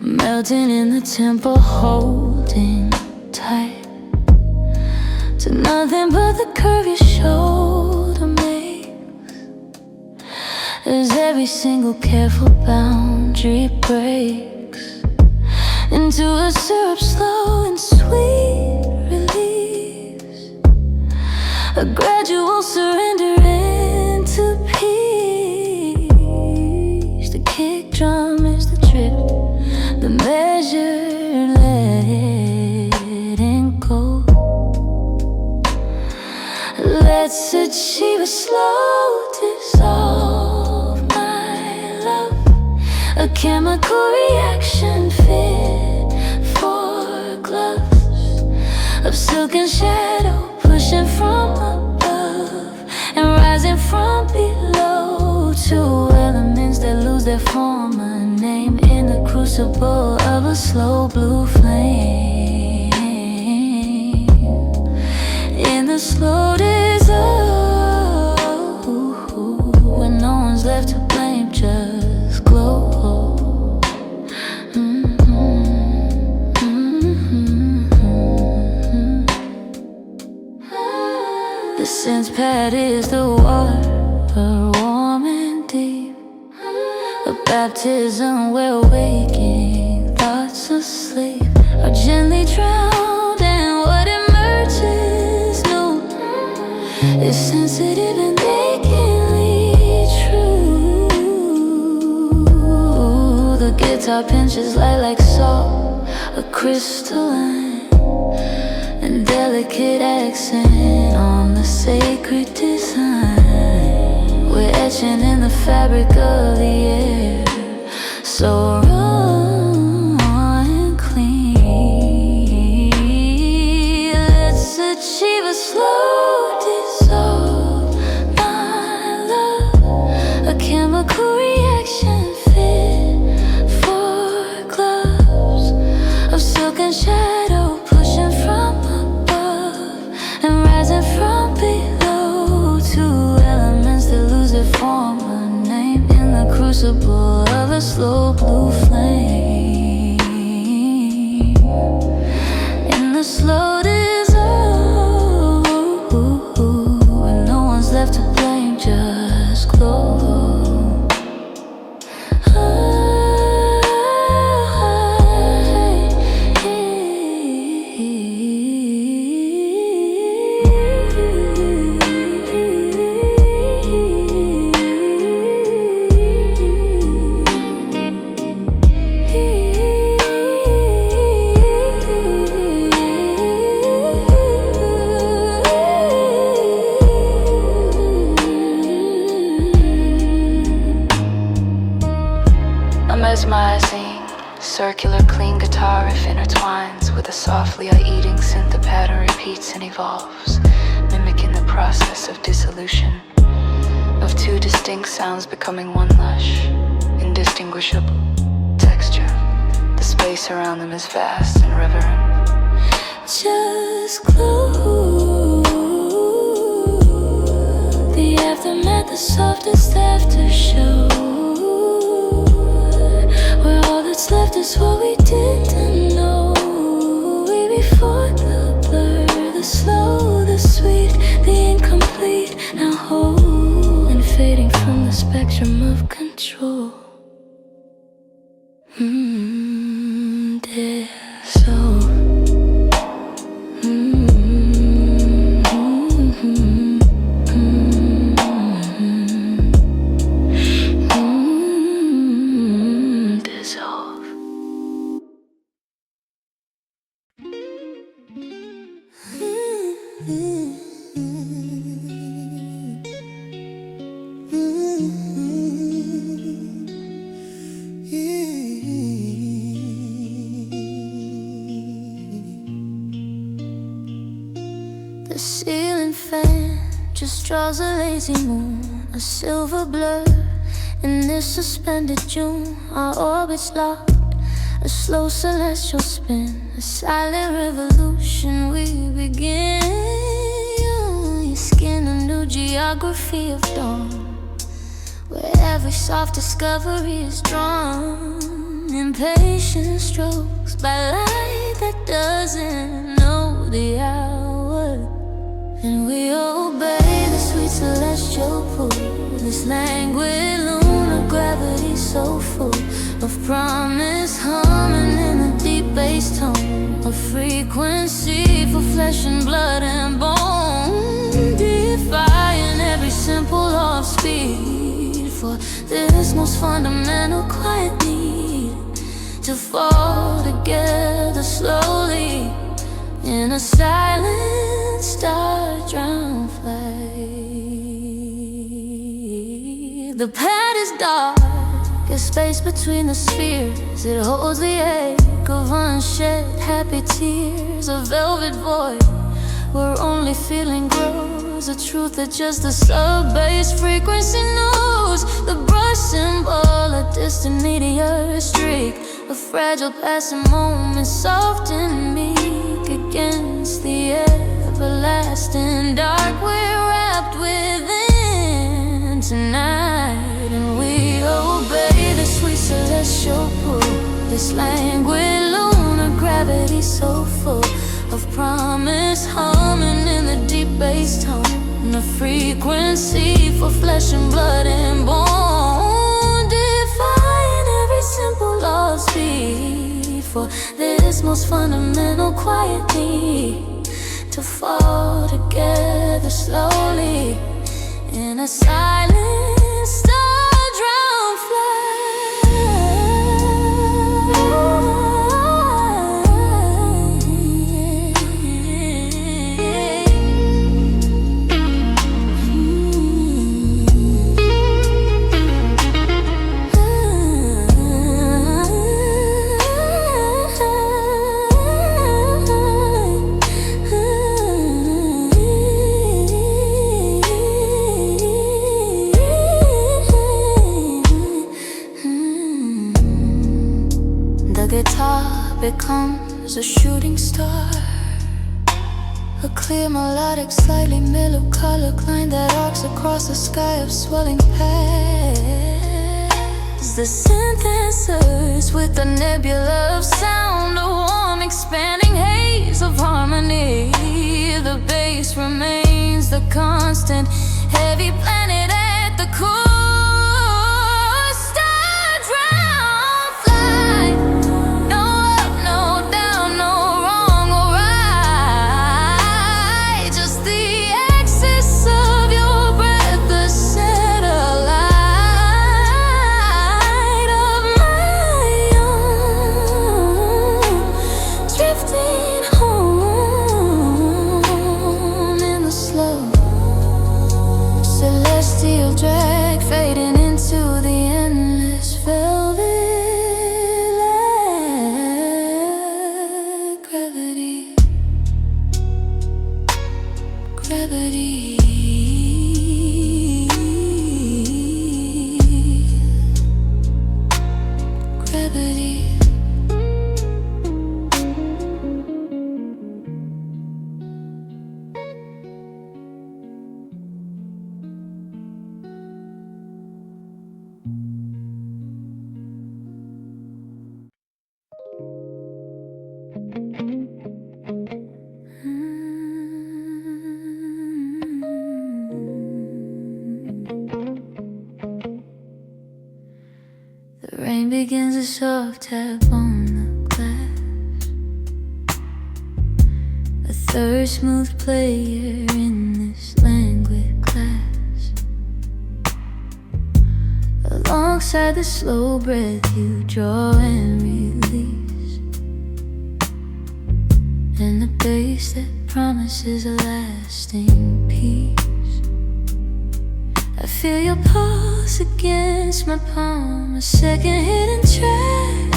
melting in the tempo, holding tight to nothing but the curve your shoulder makes, as every single careful boundary breaks into a syrup, slow and sweet release, a gradual surrender into peace. The kick drum is the trip, the measured letting go. Let's achieve a slow dissolve, my love, a chemical reaction fit for gloves of silk and shadow, pushing from above and rising from below. Two elements that lose their form, a name in the crucible of a slow blue flame. In the slow dissolve, when no one's left to blame, just glow. The sense pad is the water, warm and deep, a baptism where waking thoughts asleep are gently drowned, and what emerges new is sensitive and achingly true. The guitar pinches light like salt, a crystalline and delicate accent on the sacred design. We're etching in the fabric of the air, so raw and clean. Let's achieve a slow dissolve, my love, a chemical reaction fit for gloves of silk and shadow, pushing from and rising from below. Two elements that lose their form, a name in the crucible of a slow blue flame. In the slow dissolve, when no one's left to blame, just glow. A mesmerizing, circular, clean guitar riff intertwines with a softly eating synth. The pattern repeats and evolves, mimicking the process of dissolution of two distinct sounds becoming one lush, indistinguishable texture. The space around them is vast and reverent. Just glow. The aftermath, the softest after show, where all that's left is what we didn't know. Way before the blur, the slow, the sweet, the incomplete, now whole and fading from the spectrum of control. Dissolve. Dissolve. The ceiling fan just draws a lazy moon, a silver blur in this suspended June. Our orbits locked, a slow celestial spin, a silent revolution we begin. Your skin, a new geography of dawn, where every soft discovery is drawn. Impatient patient strokes by light that doesn't know the hour. And we obey the sweet celestial pull, this languid lunar gravity so full of promise, humming in a deep bass tone, a frequency for flesh and blood and bone, defying every simple law of speed. For this most fundamental quiet need to fall together slowly in a silent star-drowned flight. The pad is dark, a space between the spheres. It holds the ache of unshed happy tears, a velvet void where only feeling grows, a truth that just the sub-bass frequency knows. The brush symbol, a distant meteor streak, a fragile passing moment, soft and meek against the everlasting dark we're wrapped within tonight. And we obey the sweet celestial pull, this languid lunar gravity so full of promise, humming in the deep bass tone, a frequency for flesh and blood and bone, defying every simple law of speed. For this most fundamental quiet need to fall together slowly in a silent star-drowned becomes a shooting star, a clear melodic, slightly mellow color line that arcs across the sky of swelling paths. The synth answers with a nebula of sound, a warm expanding haze of harmony. The bass remains the constant, heavy planet at the core. The rain begins a soft tap on the glass, a third smooth player in this languid class. Alongside the slow breath you draw and release, and the bass that promises a lasting peace. I feel your pulse against my palm, a second hidden track,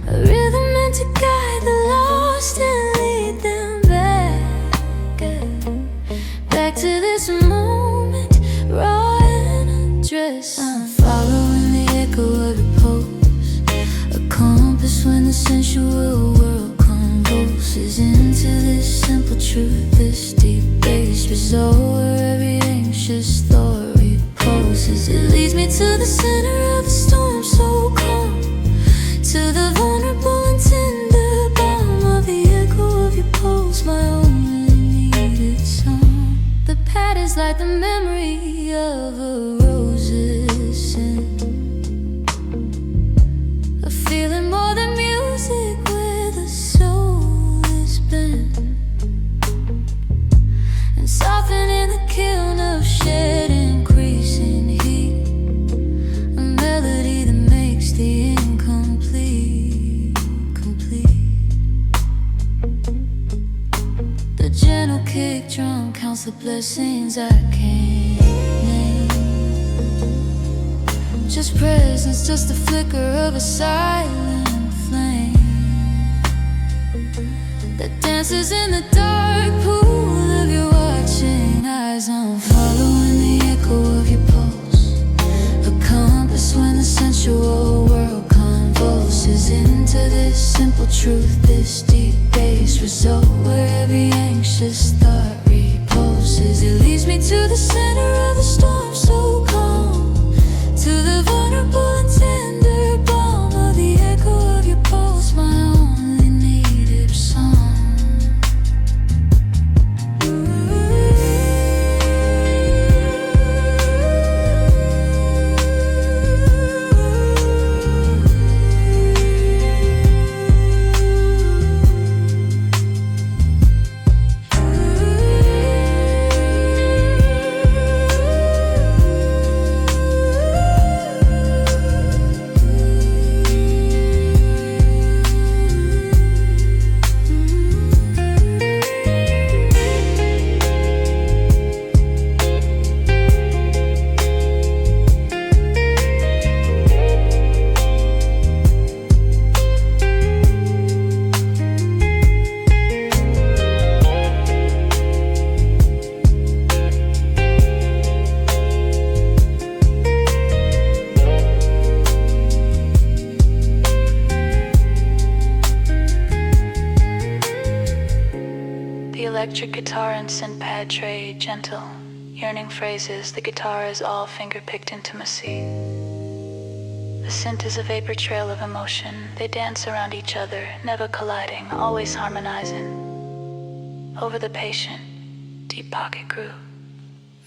a rhythm meant to guide the lost and lead them back to this moment, raw and undressed. I'm following the echo of your pulse, a compass when the sensual world convulses into this simple truth, this deep bass result where every anxious thought repulses. It leads me to the center of the storm so calm, the blessings I can't name. Just presence, just the flicker of a silent flame that dances in the dark pool of your watching eyes. I'm following the echo of your pulse, a compass when the sensual world convulses into this simple truth, this deep bass result where every anxious thought repulses. It leads me to the center of the storm, so calm, to the vulnerable and tender balm of the echo of your pulse, my only native song. Electric guitar and synth pad tray, gentle, yearning phrases. The guitar is all finger-picked intimacy. The synth is a vapor trail of emotion. They dance around each other, never colliding, always harmonizing. Over the patient, deep pocket groove.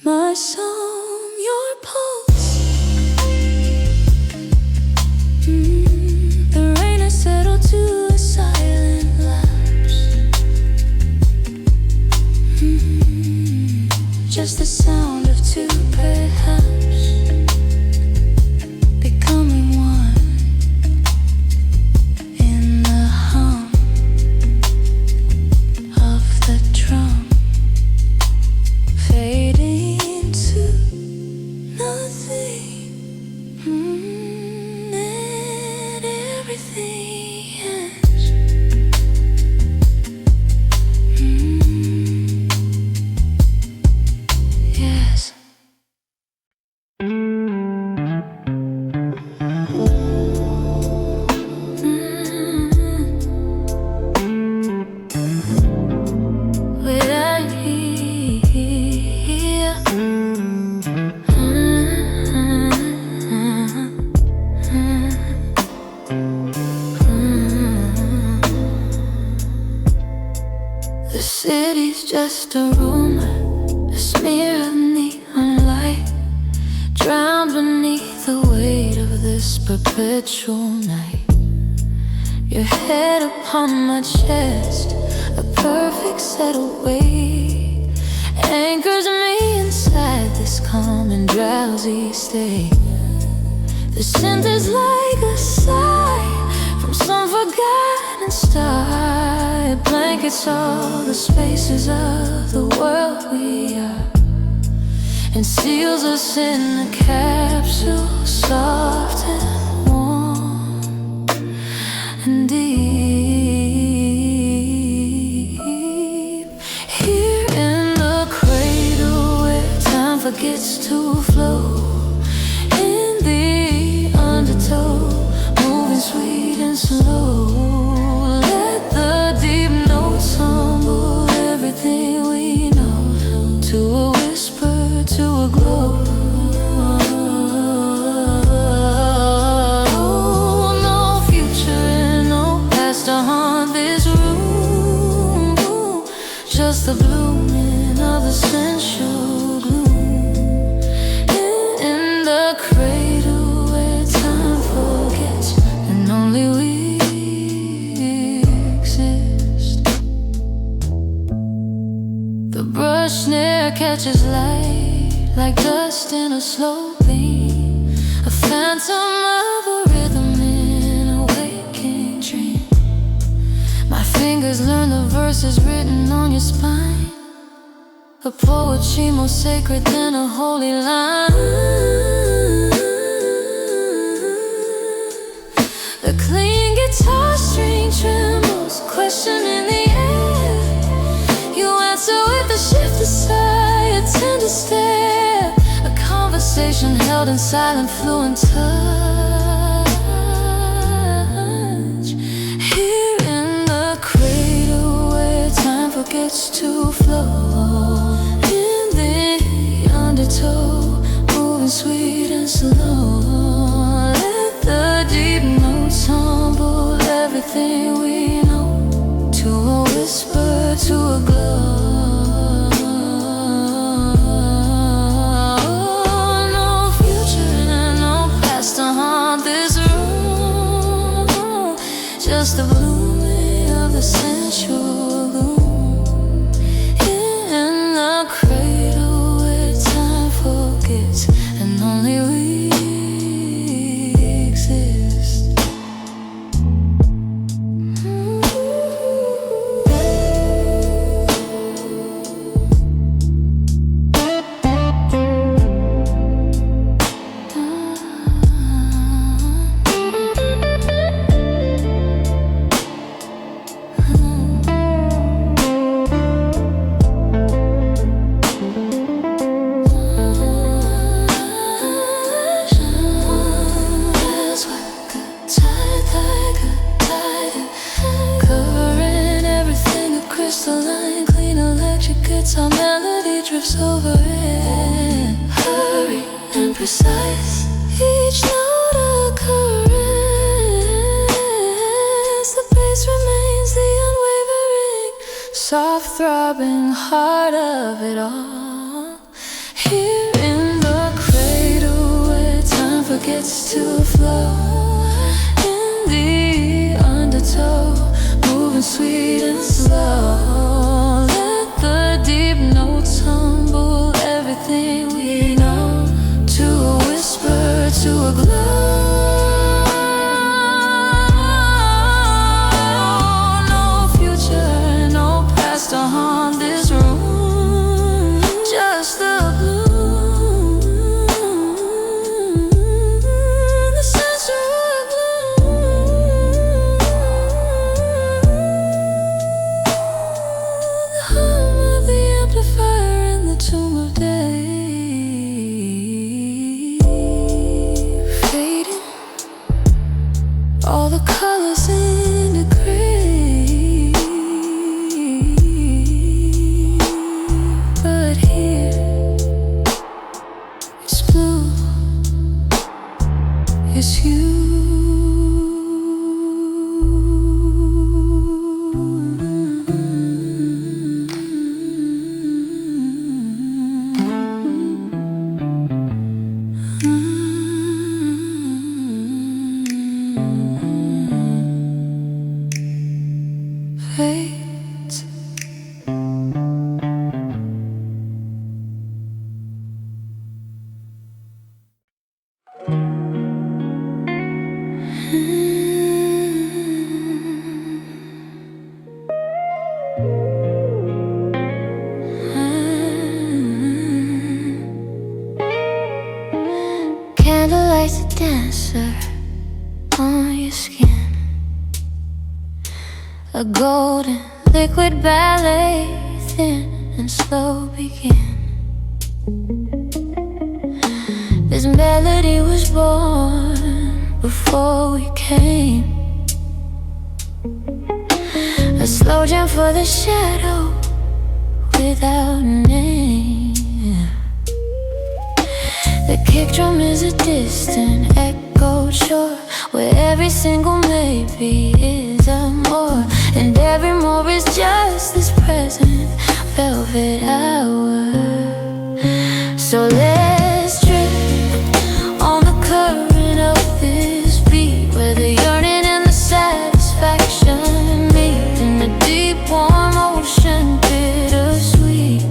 My song, your pulse. The rain has settled to a silent lapse. Just the sound of two, perhaps, becoming one in the hum of the drum, fading into nothing, and everything ends. Yes. Without here, the city's just a room, a smear of neon light, drowned beneath the weight of this perpetual night. Your head upon my chest, a perfect settled weight, anchors me inside this calm and drowsy state. The scent is like a sigh from some forgotten star. It blankets all the spaces of the world we are, and seals us in a capsule, soft and warm and deep. Here in the cradle where time forgets to flow, in the undertow, moving sweet and slow. Let the deep notes humble everything we know, to a whisper, to a glow. No future and no past to haunt this room, just the blooming of the sensual gloom. In the cradle where time forgets and only we exist. The brush snare catches light like dust in a slow beam, a phantom of a rhythm in a waking dream. My fingers learn the verses written on your spine, a poetry more sacred than a holy line. The clean guitar string trembles, question in the air. You answer with a shift aside, a tender stare, a conversation held in silent, fluent touch. Here in the cradle where time forgets to flow, in the undertow, moving sweet and slow. Let the deep notes humble everything we know, to a whisper, to a glow. No future and no past to haunt this room, just the blooming of the sensual gloom. In the cradle where time forgets and only we exist. Crystalline, clean electric guitar melody drifts over it. Hurry and precise, each note a caress. The bass remains the unwavering, soft throbbing heart of it all. Here in the cradle where time forgets to flow, in the undertow, moving sweet and slow. Let the deep notes humble everything we know, to a whisper, to a glow. No future, no past to haunt this room, just the bloom, the sensual gloom, the hum of the amplifier in the tomb of day. Fading, all the colors into gray. But here it's blue, it's you. Fades. Candlelight's a dancer on your skin, a golden liquid ballet, thin and slow begin. This melody was born before we came, a slow jam for the shadow without a name. The kick drum is a distant echoed shore, where every single maybe is a more, and every more is just this present velvet hour. So let's drift on the current of this beat, where the yearning and the satisfaction meet in a deep warm ocean, bittersweet,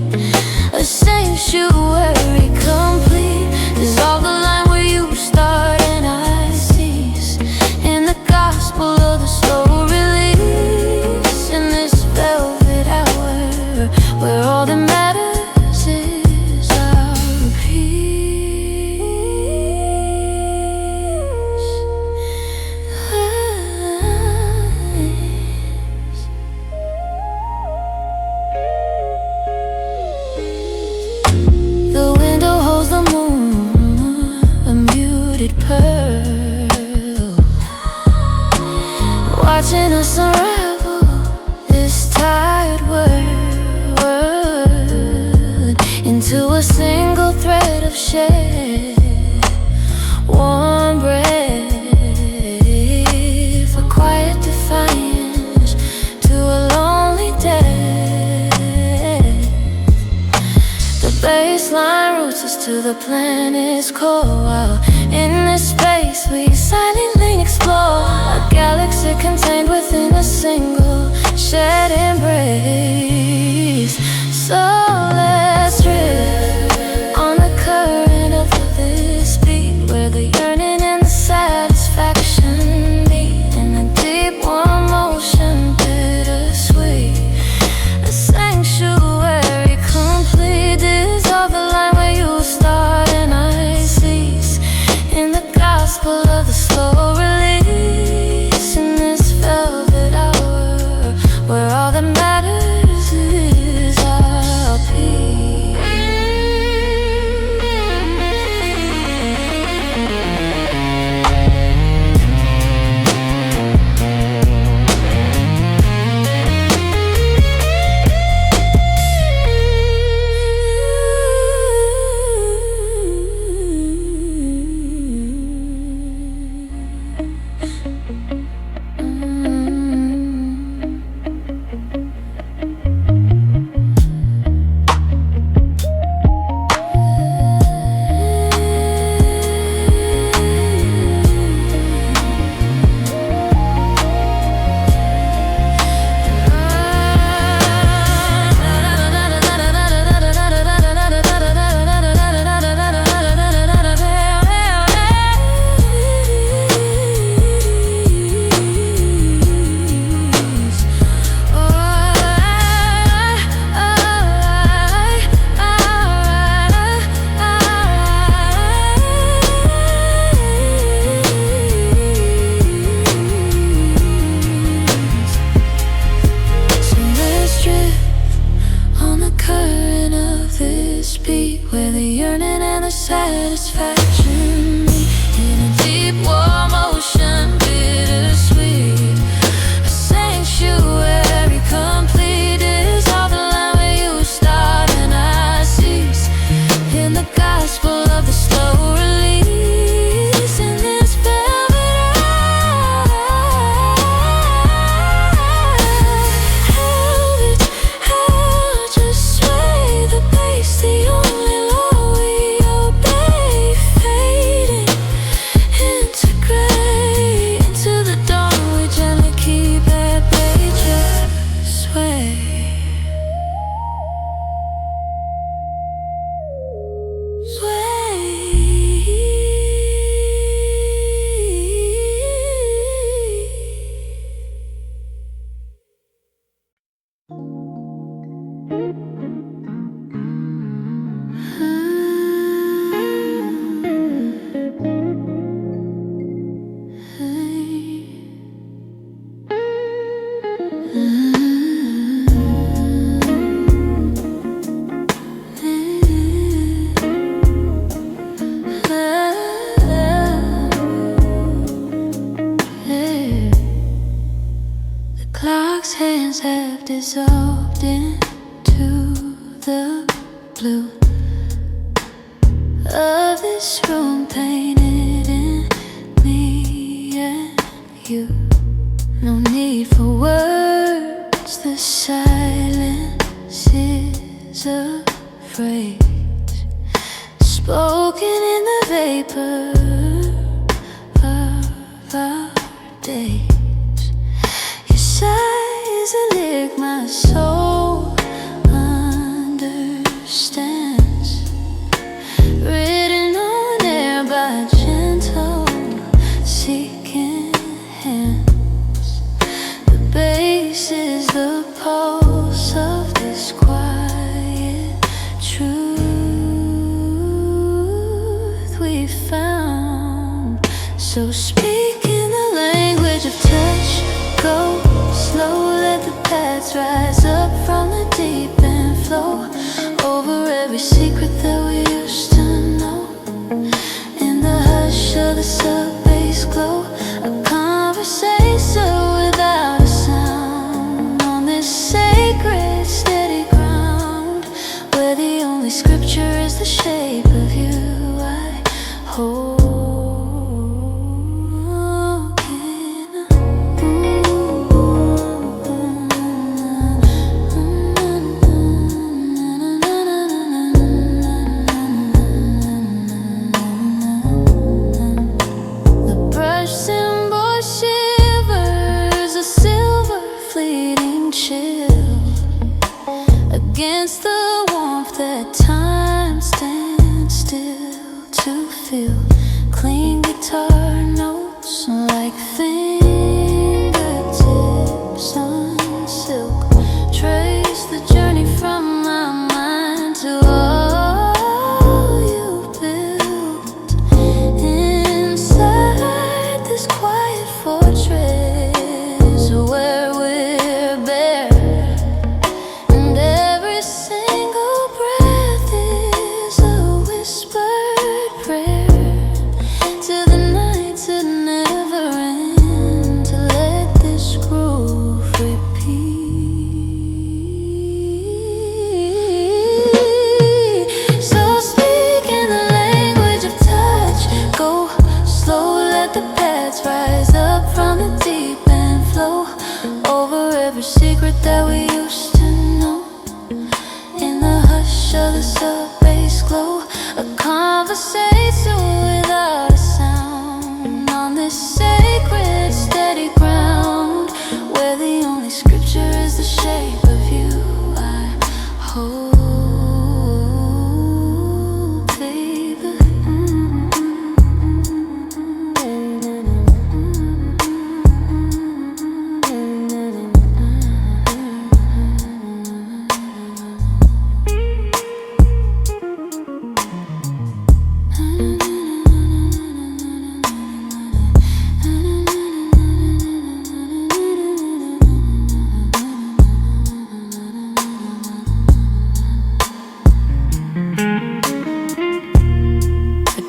a sanctuary complete. Dissolve the line where you start and I cease, in the gospel of the slow release, in this velvet hour where all that matters us unravel this tired word into a single thread of shared warm breath, a quiet defiance to a lonely death. The baseline roots us to the planet's core, while in this space we silently explore a galaxy contained within a single shared embrace. So let's drift on the current of this beat, where the yearning and the satisfaction meet in a deep warm motion, bittersweet, a sanctuary complete. Dissolve the line where you start and I cease, in the gospel of the slow release, in this velvet hour where all that matters is our peace. Where the yearning and the satisfaction meet in a deep warm ocean, bittersweet, a sanctuary complete. Is all the line where you start and I cease, in the gospel of the slow release, in this velvet how just sway the bass, the only law we obey, fading into gray, into the dawn we gently keep at bay. Just sway. The clock's hands have dissolved into the blue of this room, painted in me and you. No need for words, the silence is a phrase spoken in the vapor of our days. Your sighs a lyric my soul understands, written on air by gentle seeking hands. The bass is the pulse of this quiet truth we found. So speak in the language of touch, go slow, let the paths rise up from the deep and flow over every secret that we used to know. In the hush of the sub-bass glow, a conversation without a sound. still to feel clean guitar notes like fingertips on silk. Trace the journey from my mind to all you built inside this quiet fortress where we're bare, and every single breath is a whispered prayer to the nights that never end, to let this groove repeat. So speak in the language of touch, go slow, let the pads rise up from the deep and flow over every secret that we used to know. In the hush of the sub-bass glow, a conversation without a sound on this sacred steady ground where the only scripture is the shape of you. I hope, baby.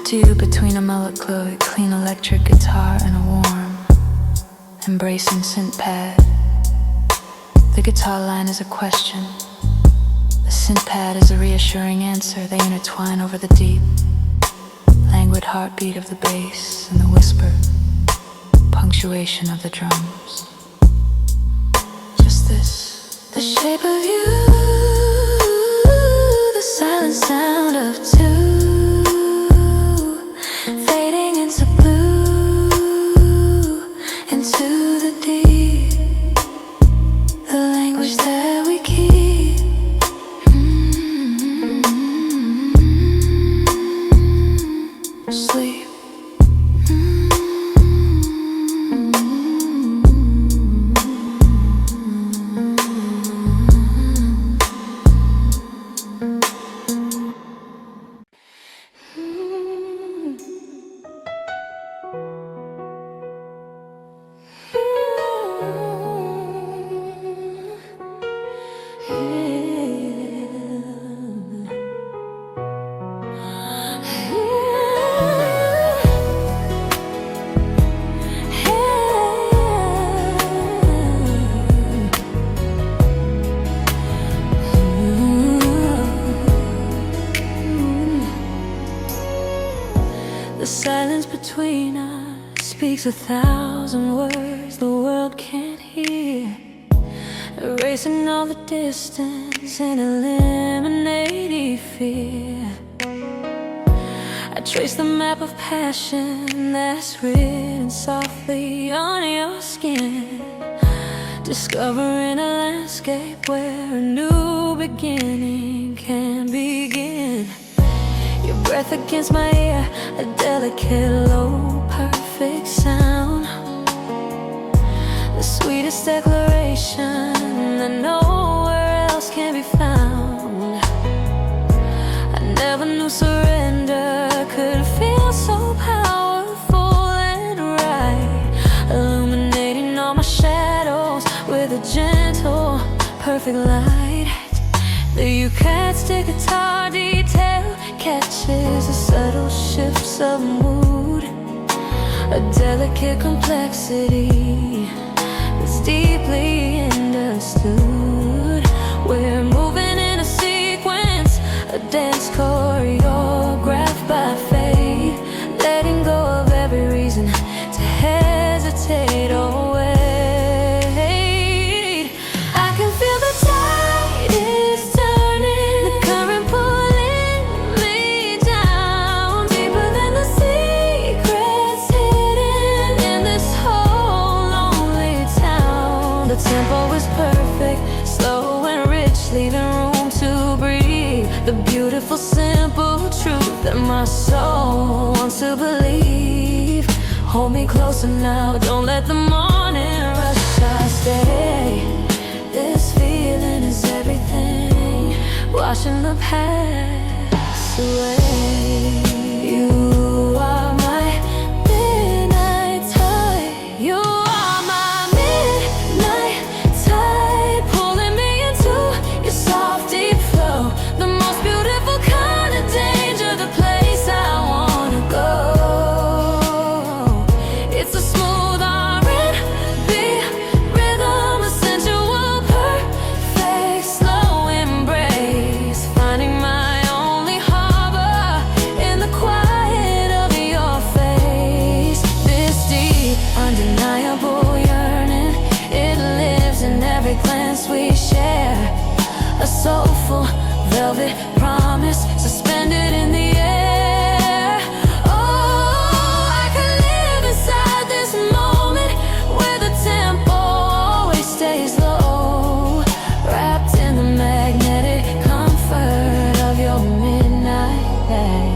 Dew between a melancholic, clean electric guitar and a warm, embracing synth pad. The guitar line is a question, the synth pad is a reassuring answer. They intertwine over the deep, languid heartbeat of the bass and the whisper, punctuation of the drums. Just this, the shape of you, the silent sound of two fading into blue, into the deep, the language that we keep. Sleep. The silence between us speaks 1,000 words the world can't hear, erasing all the distance and eliminating fear. I trace the map of passion that's written softly on your skin, discovering a landscape where a new beginning can begin. Your breath against my ear, a delicate, low, perfect sound, the sweetest declaration that nowhere else can be found. I never knew surrender could feel so powerful and right, illuminating all my shadows with a gentle, perfect light. The Yucatec guitar detail catches the subtle shifts of mood, a delicate complexity that's deeply understood. We're moving in a sequence, a dance choreographed by fate, letting go of every reason to hesitate or wait. I can feel the tide is turning, the current pulling me down, deeper than the secrets hidden in this whole lonely town. The tempo is perfect, slow and rich, leaving room to breathe. The beautiful, simple truth that my soul wants to believe. Hold me closer now, don't let the morning rush. I stay. This feeling is everything, washing the past away. You are my midnight tide. You are my midnight tide, pulling me into your soft deep flow. The most beautiful kind of danger, the place I wanna go. It's a smooth R&B rhythm, a sensual, perfect, slow embrace, finding my only harbor in the quiet of your face. This deep, undeniable yearning, it lives in every glance we share. A soulful velvet promise suspended in the air. Oh, I could live inside this moment where the tempo always stays low, wrapped in the magnetic comfort of your midnight light.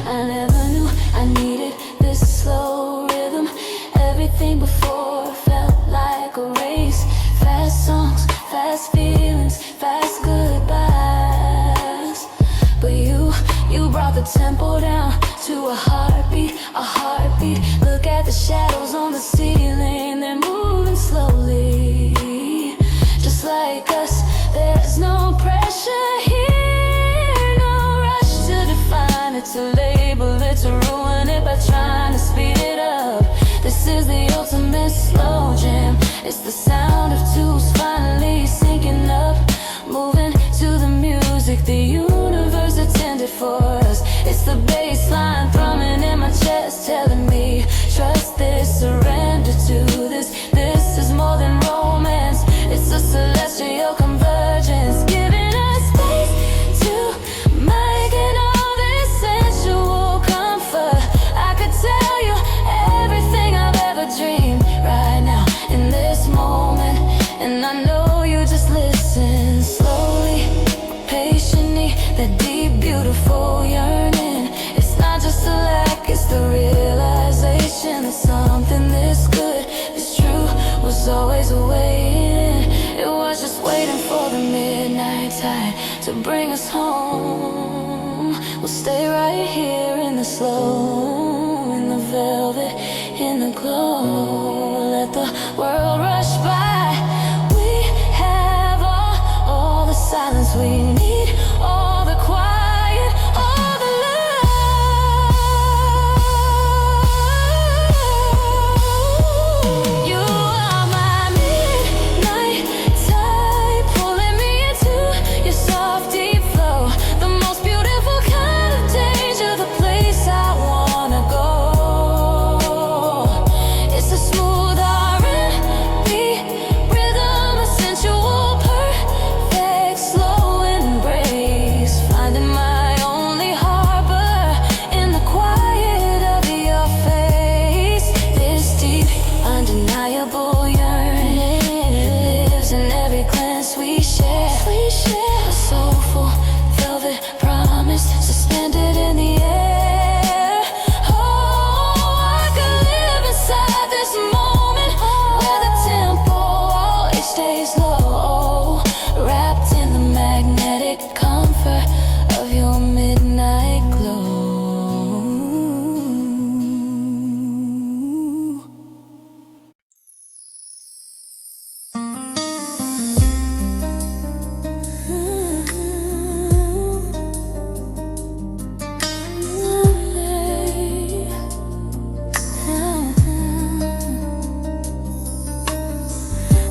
I never knew I needed this slow rhythm. Everything before felt like a race. Fast songs, fast feelings, fast goodbyes. But you brought the tempo down to a heartbeat, a heartbeat. Look at the shadows on the ceiling, they're moving slowly. Just like us, there's no pressure here, no rush to define it, to label it, to ruin it by trying to speed it up. This is the ultimate slow jam. It's the sound of twos finally syncing up, moving to the music the universe intended for us. It's the bass line thrumming in my chest, telling me, trust this, surrender to this. This is more than romance, it's a celestial convergence, giving us space to making all this sensual comfort. I could tell you everything I've ever dreamed right now in this moment, and I know you just listen slowly, patiently. That deep, beautiful yearning, it's not just a lack, it's the realization that something this good, this true, was always awaiting. It was just waiting for the midnight tide to bring us home. We'll stay right here in the slow, in the velvet, in the glow. Let the world rush by. We have all the silence we need, all the quiet, all the love. You are my midnight tide, pulling me into your soft deep flow. The most beautiful kind of danger, the place I wanna go. It's a smooth R&B rhythm, a sensual, perfect, slow embrace, finding my only harbor in the quiet of your face. This deep, undeniable yearning lives in every glance we share. A soulful velvet promise suspended in the air. Oh, I could live inside this moment where the tempo always stays low, wrapped in the magnetic comfort of your midnight glow.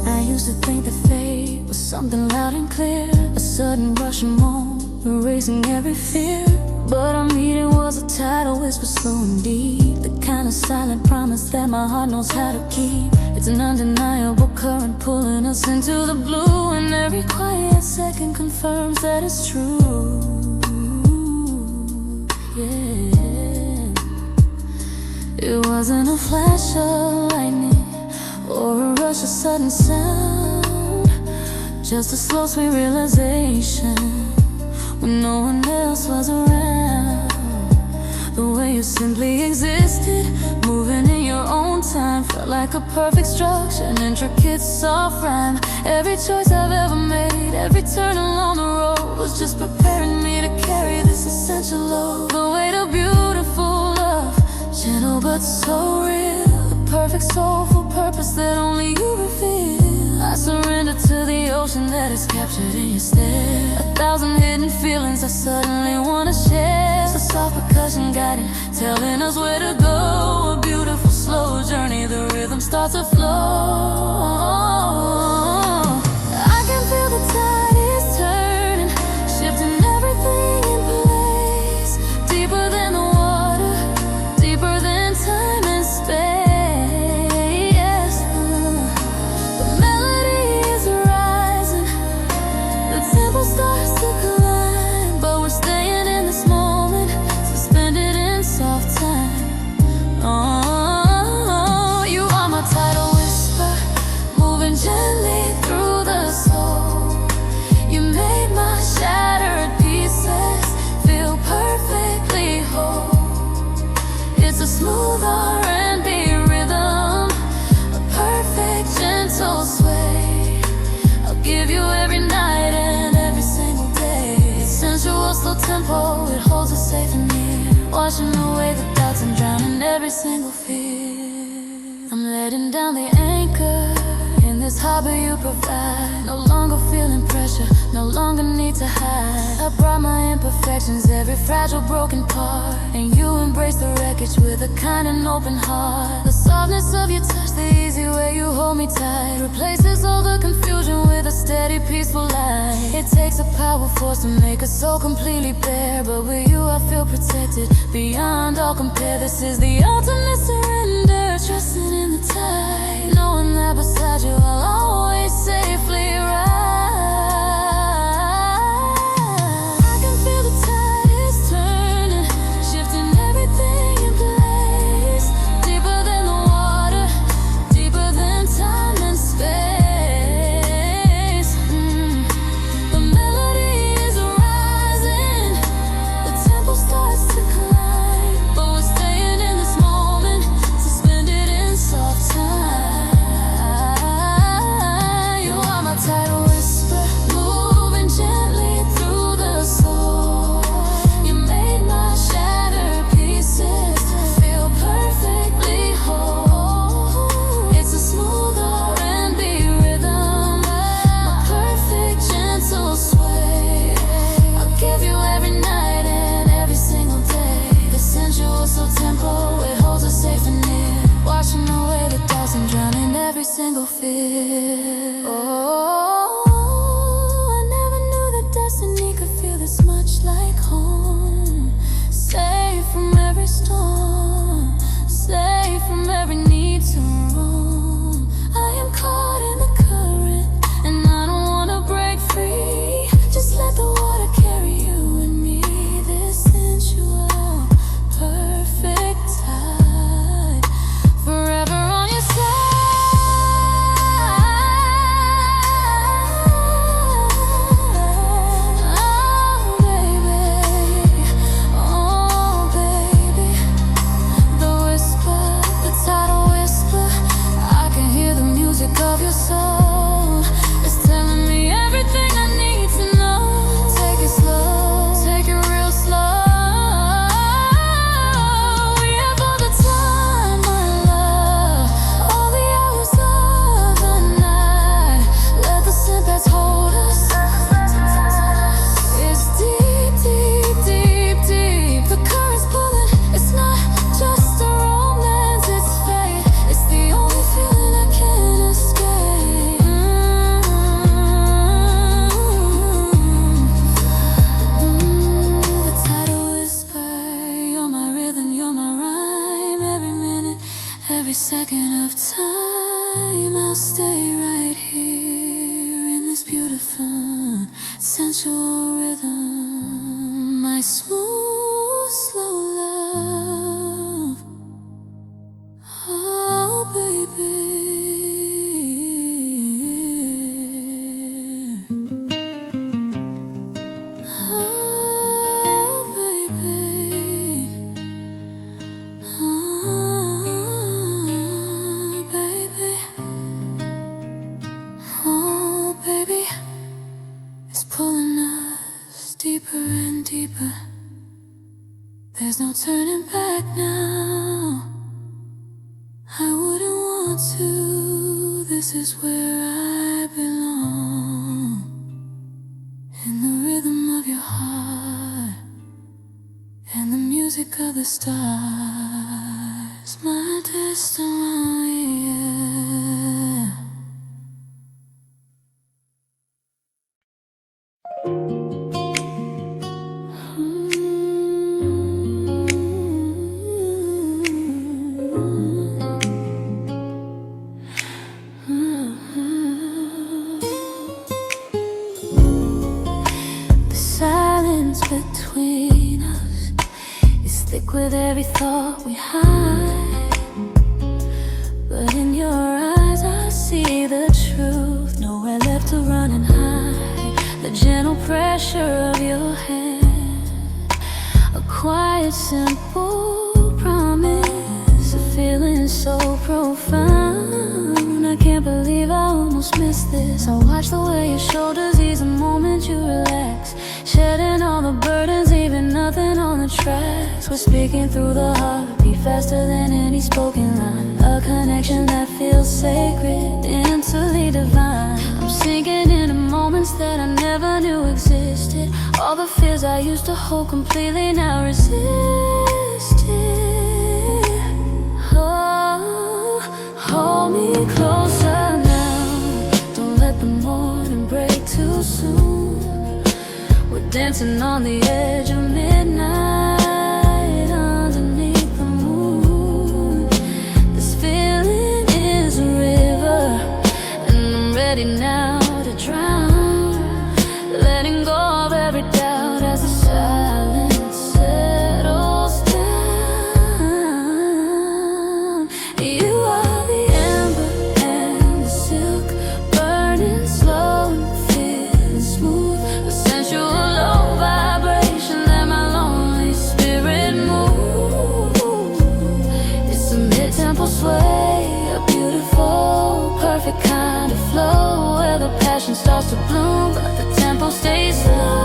I used to think that fate was something loud and clear, a sudden rush of moan, erasing every fear. But our meeting was a tidal whisper, slow and deep, the kind of silent promise that my heart knows how to keep. It's an undeniable current pulling us into the blue, and every quiet second confirms that it's true. Yeah. It wasn't a flash of lightning or a rush of sudden sound, just a slow, sweet realization when no one else was around. The way you simply existed, moving in your own time, felt like a perfect structure, an intricate soft rhyme. Every choice I've ever made, every turn along the road, was just preparing me to carry this essential load. The weight of beautiful love, gentle but so real, the perfect soulful purpose that only you reveal. I surrender to the ocean that is captured in your stare. 1,000 hidden feelings I suddenly wanna share. So soft percussion guiding, telling us where to go. A beautiful slow journey, the rhythm starts to flow. I can feel the tide is turning, shifting everything in place. Deeper than the water, deeper than time and space. Starts to climb, but we're staying in this moment, suspended in soft time. Oh, you are my tidal whisper, moving gently through the soul. You made my shattered pieces feel perfectly whole. It's a smooth R&B rhythm, a perfect gentle sway. I'll give you every night and every single day. It's sensual, slow tempo, it holds us safe and near, washing away the doubts and drowning every single fear. I'm letting down the anchor in this harbor you provide. No longer feeling pressure, no longer need to hide. I brought my imperfections, every fragile broken part, and you embrace the wreckage with a kind and open heart. The softness of your touch, the easy way you hold me tight, replaces all the confusion with a steady, peaceful light. It takes a powerful force to make us so completely bare, but with you I feel protected beyond all compare. This is the ultimate surrender, trusting in the tide, knowing that beside you I'll always safely ride. I can feel the tide is turning, shifting everything in place. Deeper than the water, deeper than time and space. The melody is rising, the tempo starts to climb, but we're staying in this moment, suspended in soft time. You are my tidal whisper, moving gently through the soul. You made my shattered pieces feel perfectly whole. It's a smooth R&B rhythm, my perfect gentle sway. I'll give you every night and every single day. The sensual slow tempo, it holds us safe and near, washing away the doubts and drowning every single fear. Oh, I never knew that destiny could feel this much like home. Safe from every storm, safe from every need to roam. I am caught in the current, and I don't wanna break free. Just let the water carry you and me. This sensual, perfect tide, forever on your side. I'll stay right here in this beautiful, sensual rhythm. My smooth, slow love. Oh, baby. Oh, baby. Oh, baby. Oh, baby. It's pulling us deeper and deeper. There's no turning back now. I wouldn't want to. This is where I belong. In the rhythm of your heart and the music of the stars. My testimony, yeah. The silence between us is thick with every thought we hide. But in your eyes I see the truth. Nowhere left to run and hide. The gentle pressure of your hand, a quiet, simple promise, a feeling so profound. I can't believe I almost missed this. I watch the way your shoulders ease the moment you relax, shedding all the burdens, leaving nothing on the tracks. We're speaking through the heartbeat faster than any spoken line, a connection that feels sacred, instantly divine. I'm sinking into moments that I never knew existed. All the fears I used to hold completely now resisted. Oh, hold me closer now. Don't let the morning break too soon. We're dancing on the edge of midnight underneath the moon. This feeling is a river, and I'm ready now to drown, letting go of every doubt as the silence settles down. You are the ember and the silk, burning slow and feeling smooth, the sensual low vibration that my lonely spirit moves. It's a mid-tempo sway, a beautiful, perfect kind of flow, where the passion starts to bloom, but the tempo stays slow.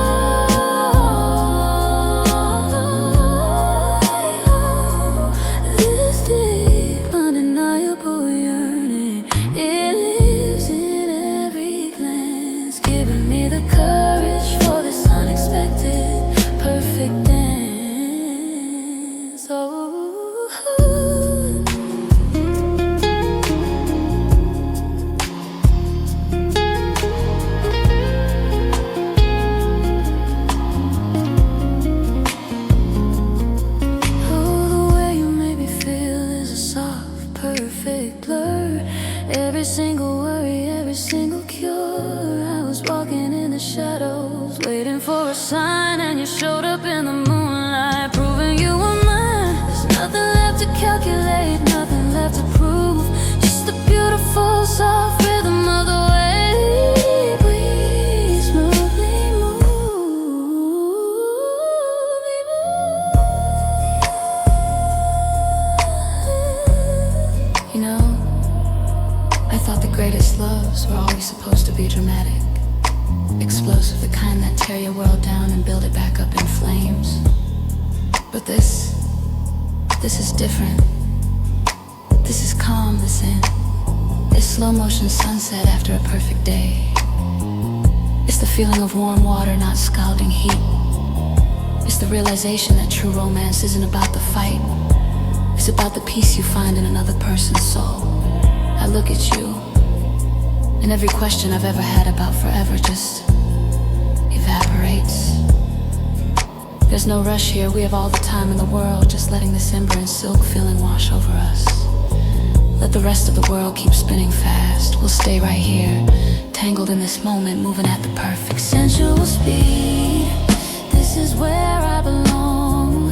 This deep, undeniable yearning, it lives in every glance, giving me the courage for this unexpected, perfect dance. Oh, perfect blur. Every single worry, every single cure. I was walking in the shadows, waiting for a sign, and you showed up in the moonlight, proving you were mine. There's nothing left to calculate, nothing left to prove, just the beautiful soft rhythm of the way we smoothly move. You know, I thought the greatest loves were always supposed to be dramatic, explosive, the kind that tear your world down and build it back up in flames. But this is different. This is calm, this in. It's slow motion sunset after a perfect day. It's the feeling of warm water, not scalding heat. It's the realization that true romance isn't about the fight. It's about the peace you find in another person's soul. I look at you, and every question I've ever had about forever just evaporates. There's no rush here, we have all the time in the world, just letting this ember and silk feeling wash over us. Let the rest of the world keep spinning fast. We'll stay right here, tangled in this moment, moving at the perfect sensual speed. This is where I belong.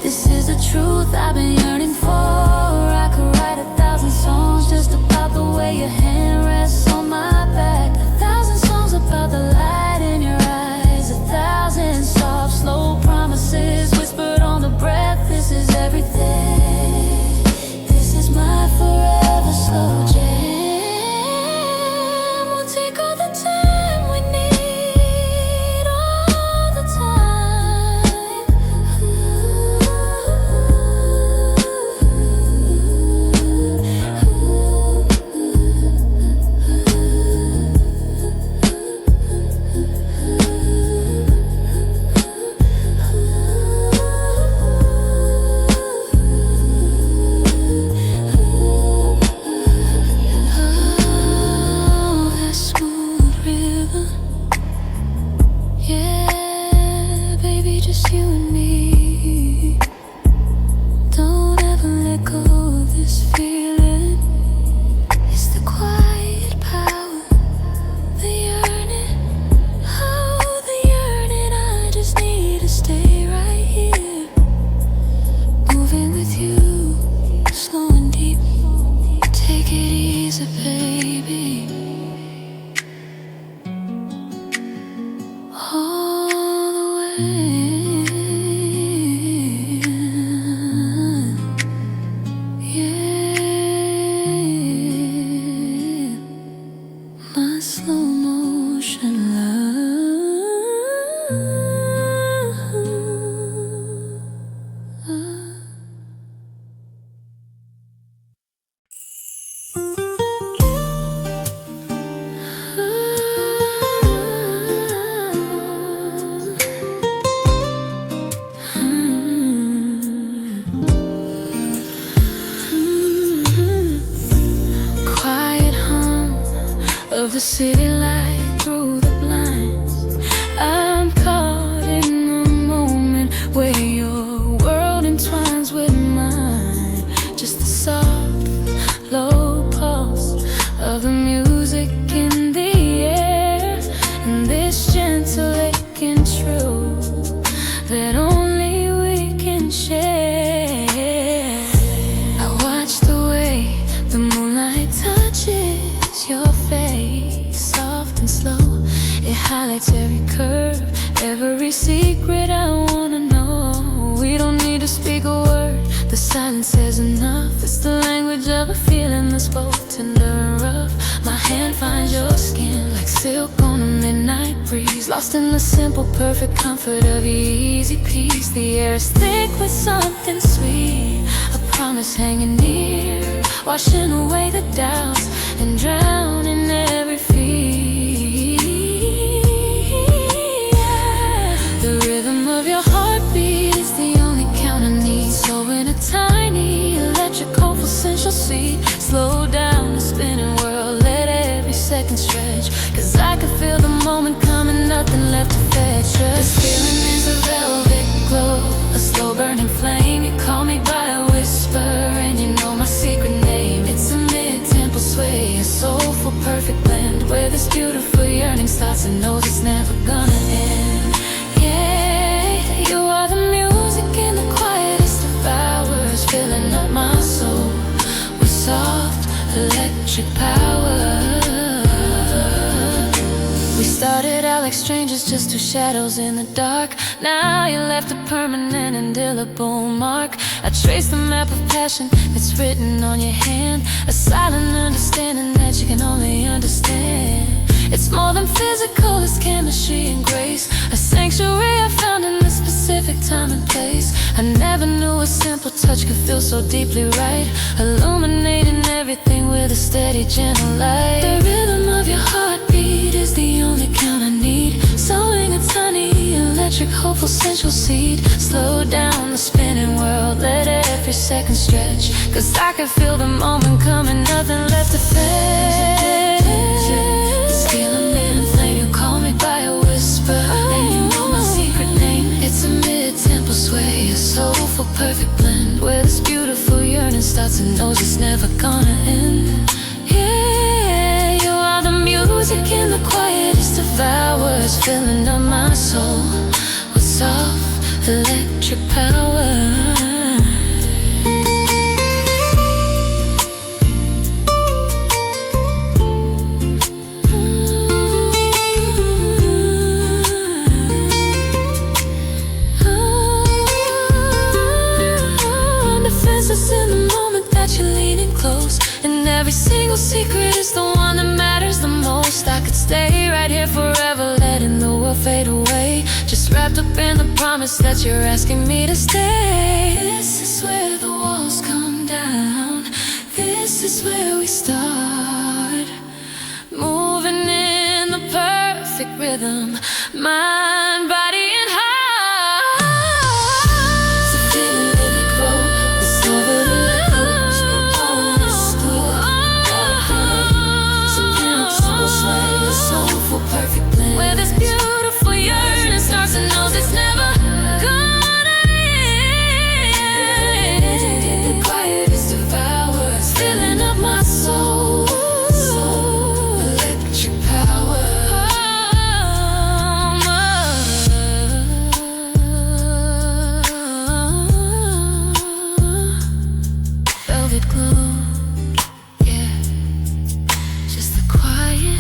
This is the truth I've been yearning for. I could write 1,000 songs just about the way your hand rests on my back. 1,000 songs about the light in your eyes. 1,000 soft, slow promises whispered on the breath. This is everything. This is my forever slow jam. We'll take all the time we need, all the just you and me. Don't ever let go of this feeling. It's the quiet power, the yearning. Oh, the yearning. I just need to stay right here, moving with you, slow and deep. Take it easy, baby. All the way. My slow motion quiet hum of the city light through the blinds. I'm caught in the moment where your world entwines with mine. Just the soft, low pulse of the music in the air, and this gentle aching truth that only we can share. I watch the way the moonlight touches your face, soft and slow. It highlights every curve, every secret I wanna know. We don't need to speak a word, the silence says enough. It's the language of a feeling that's both tender and rough. My hand finds your skin like silk on a midnight breeze, lost in the simple, perfect comfort of your easy peace. The air is thick with something sweet, a promise hanging near, washing away the doubts and drowning every fear. The rhythm of your heartbeat is the only count I need. So in a tiny electric hopeful sensual seat, slow down the spinning world, let every second stretch. Cause I can feel the moment coming, nothing left to fetch. This feeling is a velvet glow, a slow burning flame. You call me by a whisper and you know my secret name. It's a mid-tempo sway, a soulful perfect blend, where this beautiful yearning starts and knows it's never gonna end. Yeah, you are the music in the quietest of hours, filling up my soul with soft electric power. We started out like strangers, just two shadows in the dark. Now you left a permanent, indelible mark. I traced the map of passion that's written on your hand, a silent understanding that you can only understand. It's more than physical, it's chemistry and grace, a sanctuary I found in this specific time and place. I never knew a simple touch could feel so deeply right, illuminating everything with a steady, gentle light. The rhythm of your heartbeat is the only count I need, sowing a tiny electric hopeful sensual seed. Slow down the spinning world, let every second stretch. Cause I can feel the moment coming, nothing left to fetch. This feeling in flame, you call me by a whisper and you know my secret name. It's a mid-tempo sway, a soulful perfect blend, where this beautiful yearning starts and knows it's never gonna end. Yeah. the quietest of hours, filling up my soul with soft electric power. Every single secret is the one that matters the most. I could stay right here forever, letting the world fade away, just wrapped up in the promise that you're asking me to stay. This is where the walls come down. This is where we start, moving in the perfect rhythm, mind, body, and heart. Where this beautiful yearning starts and knows it's never gonna end. The quietest of hours, filling up my soul, electric power. Velvet glow, yeah, just the quiet.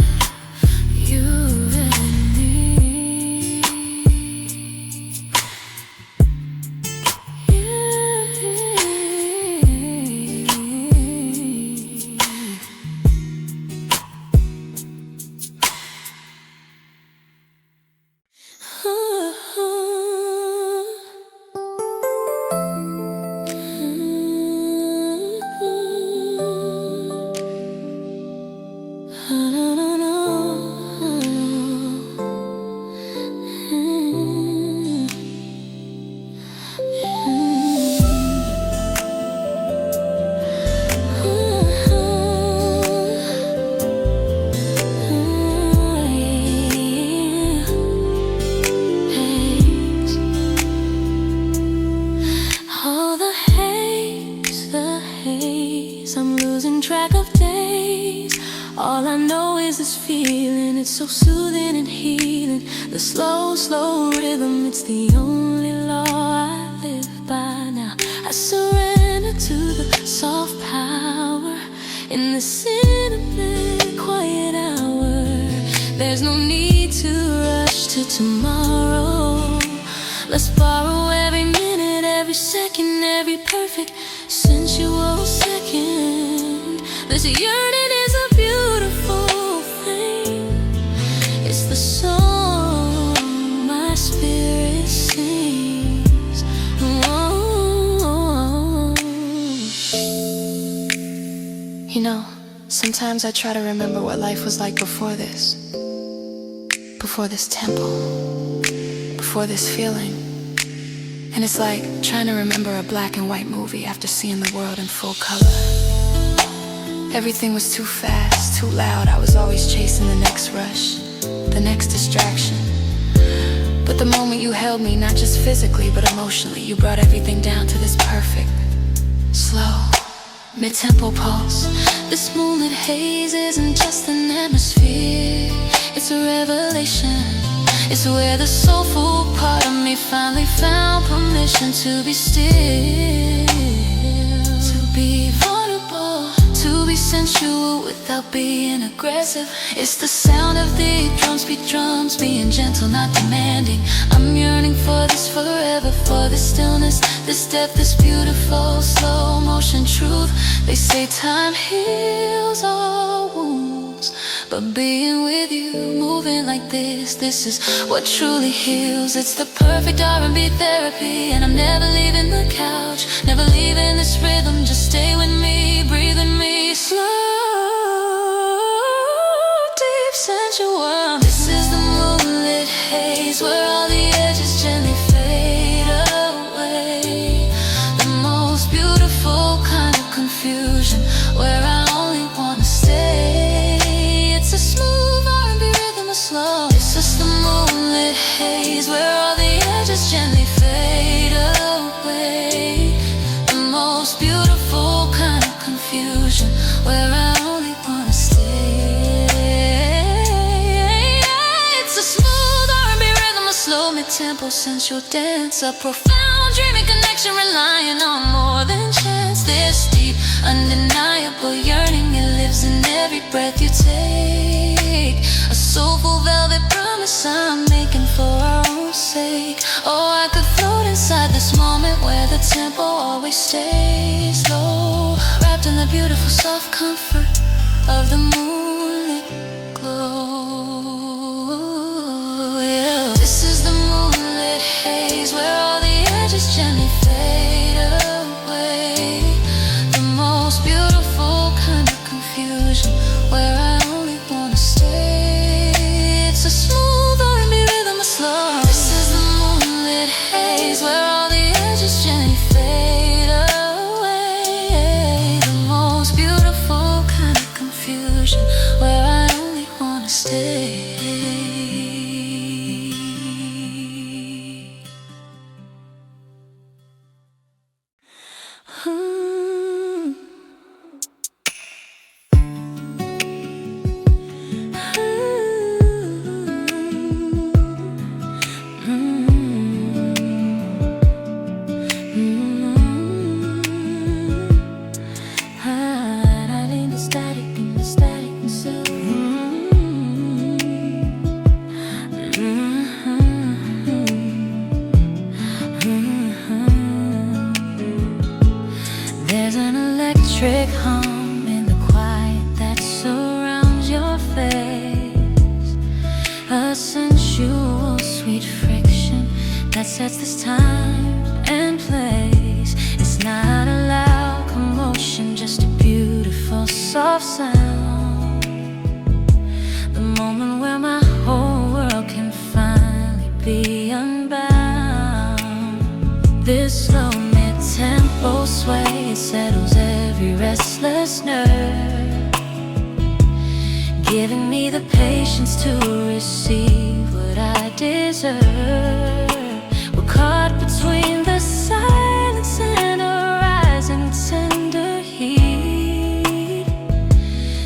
I'm losing track of days. All I know is this feeling. It's so soothing and healing. The slow, slow rhythm, it's the only law I live by now. I surrender to the soft power in the cinnamon quiet hour. There's no need to rush to tomorrow. Let's borrow every minute, every second, every perfect sensual second. This yearning is a beautiful thing. It's the song my spirit sings. Whoa. You know, sometimes I try to remember what life was like before this tempo, before this feeling. And it's like trying to remember a black and white movie after seeing the world in full color. Everything was too fast, too loud. I was always chasing the next rush, the next distraction. But the moment you held me, not just physically but emotionally, you brought everything down to this perfect, slow, mid-tempo pulse. This moonlit haze isn't just an atmosphere, it's a revelation. It's where the soulful part of me finally found permission to be still, to be vulnerable, to be sensual without being aggressive. It's the sound of the drums beat drums, being gentle, not demanding. I'm yearning for this forever, for this stillness, this depth, this beautiful slow motion truth. They say time heals all wounds, but being with you, moving like this is what truly heals. It's the perfect R&B therapy, and I'm never leaving the couch, never leaving this rhythm. Just stay with me, breathe with me, slow, deep, sensual. This is the moonlit haze where all the edges gently fade away. The most beautiful kind of confusion, where I only wanna stay. It's a smooth R&B rhythm, a slow. It's just the moonlit haze where all the edges gently fade away. The most beautiful kind of confusion, where I only wanna stay. tempo, sensual dance, a profound dreaming connection, relying on more than chance. This deep, undeniable yearning, it lives in every breath you take. A soulful velvet promise I'm making for our own sake. Oh, I could float inside this moment where the tempo always stays low, wrapped in the beautiful soft comfort of the moonlit glow. Yeah. This is the moonlit haze where all the edges gently fade away. The most beautiful kind of confusion, where I only wanna stay. It's a smooth R&B rhythm, a slow. This is the moonlit haze where all the edges gently fade away. The most beautiful kind of confusion, where I only wanna stay. There's an electric hum in the quiet that surrounds your face, a sensual sweet friction that sets this time and place. It's not a loud commotion, just a beautiful soft sound. The moment where my whole world can finally be unbound. This slow mid-tempo sway, it settles every restless nerve, giving me the patience to receive what I deserve. We're caught between the silence and a rising tender heat,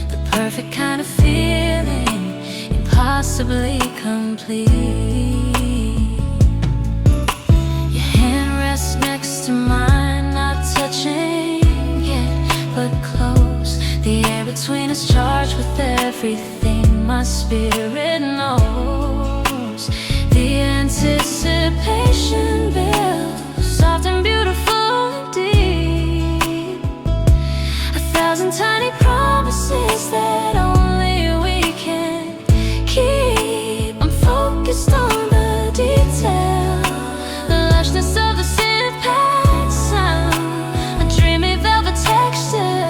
the perfect kind of feeling, impossibly complete. Your hand rests next to mine, not touching yet, but close. The air between us charged with everything my spirit knows. The anticipation builds, soft and beautiful indeed. 1,000 tiny promises that only we can keep. I'm focused on the detail, the lushness of the synth-packed sound, a dreamy velvet texture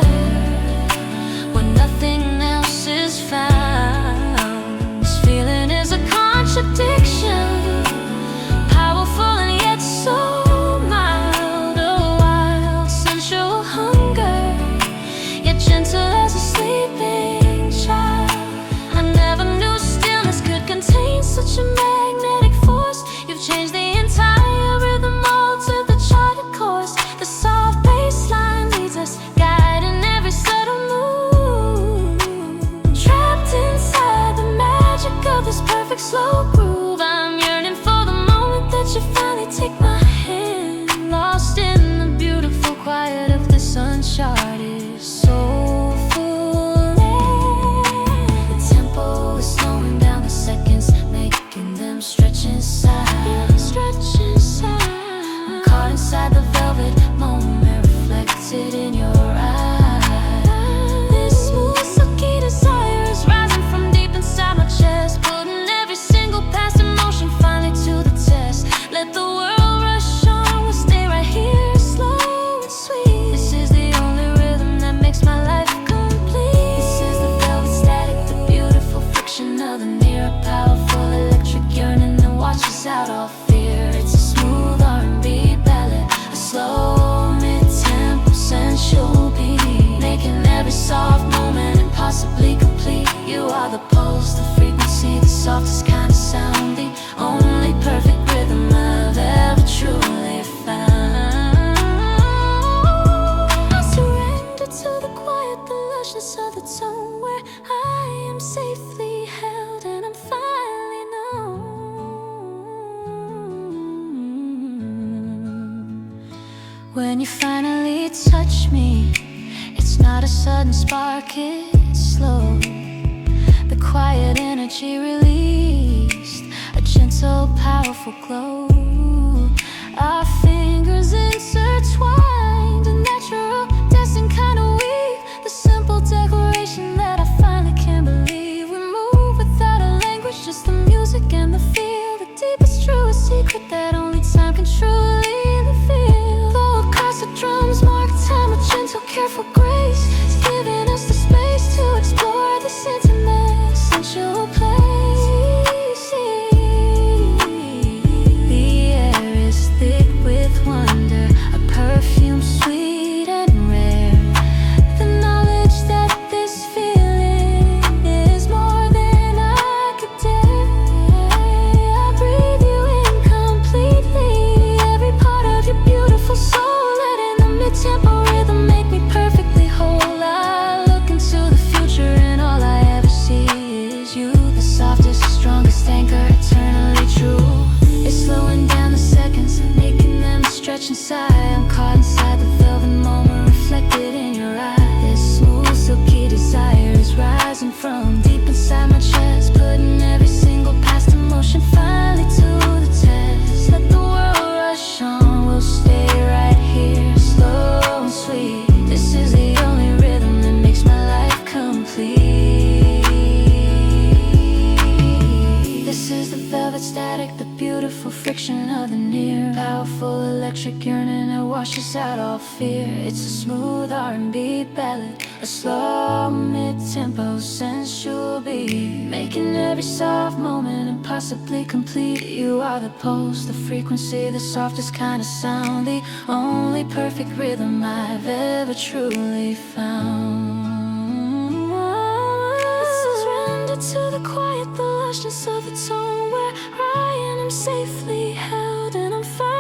where nothing else is found. This feeling is a contradiction, powerful and yet so mild. A wild sensual hunger, yet gentle as a sleeping child. When you finally touch me, it's not a sudden spark, it's slow. The quiet energy released, a gentle, powerful glow. Our fingers intertwined, a natural, destined kind of weave. The simple declaration that I finally can believe. We move without a language, just the music and the feel. The deepest, truest secret that only time can truly reveal. Though across the drums mark time with gentle, careful grace, giving us the space to explore this intimate, sensual place. The air is thick with wonder, a perfume sweet and rare. The knowledge that this feeling is more than I could dare. I breathe you in completely, every part of your beautiful soul. Letting the mid-tempo rhythm make me perfectly whole. I look into the future and all I ever see is you, the softest, strongest anchor, eternally true. It's slowing down the seconds, making them stretch inside. I'm caught inside the velvet moment, reflected in your eyes. This smooth, silky desire is rising from deep inside my chest, putting every single past emotion finally to the test. Let the world rush on, we'll stay right here, slow and sweet. This is the only rhythm that makes my life complete. This is the velvet static, the beautiful friction of the near. Powerful electric yearning that washes out all fear. It's a smooth R&B ballad, a slow mid-tempo sensual beat, making every soft moment impossibly complete. You are the pulse, the frequency, the softest kind of sound, the only perfect rhythm I've ever truly found. Surrender to the quiet, the lushness of the tone, where I am safely held and I'm fine.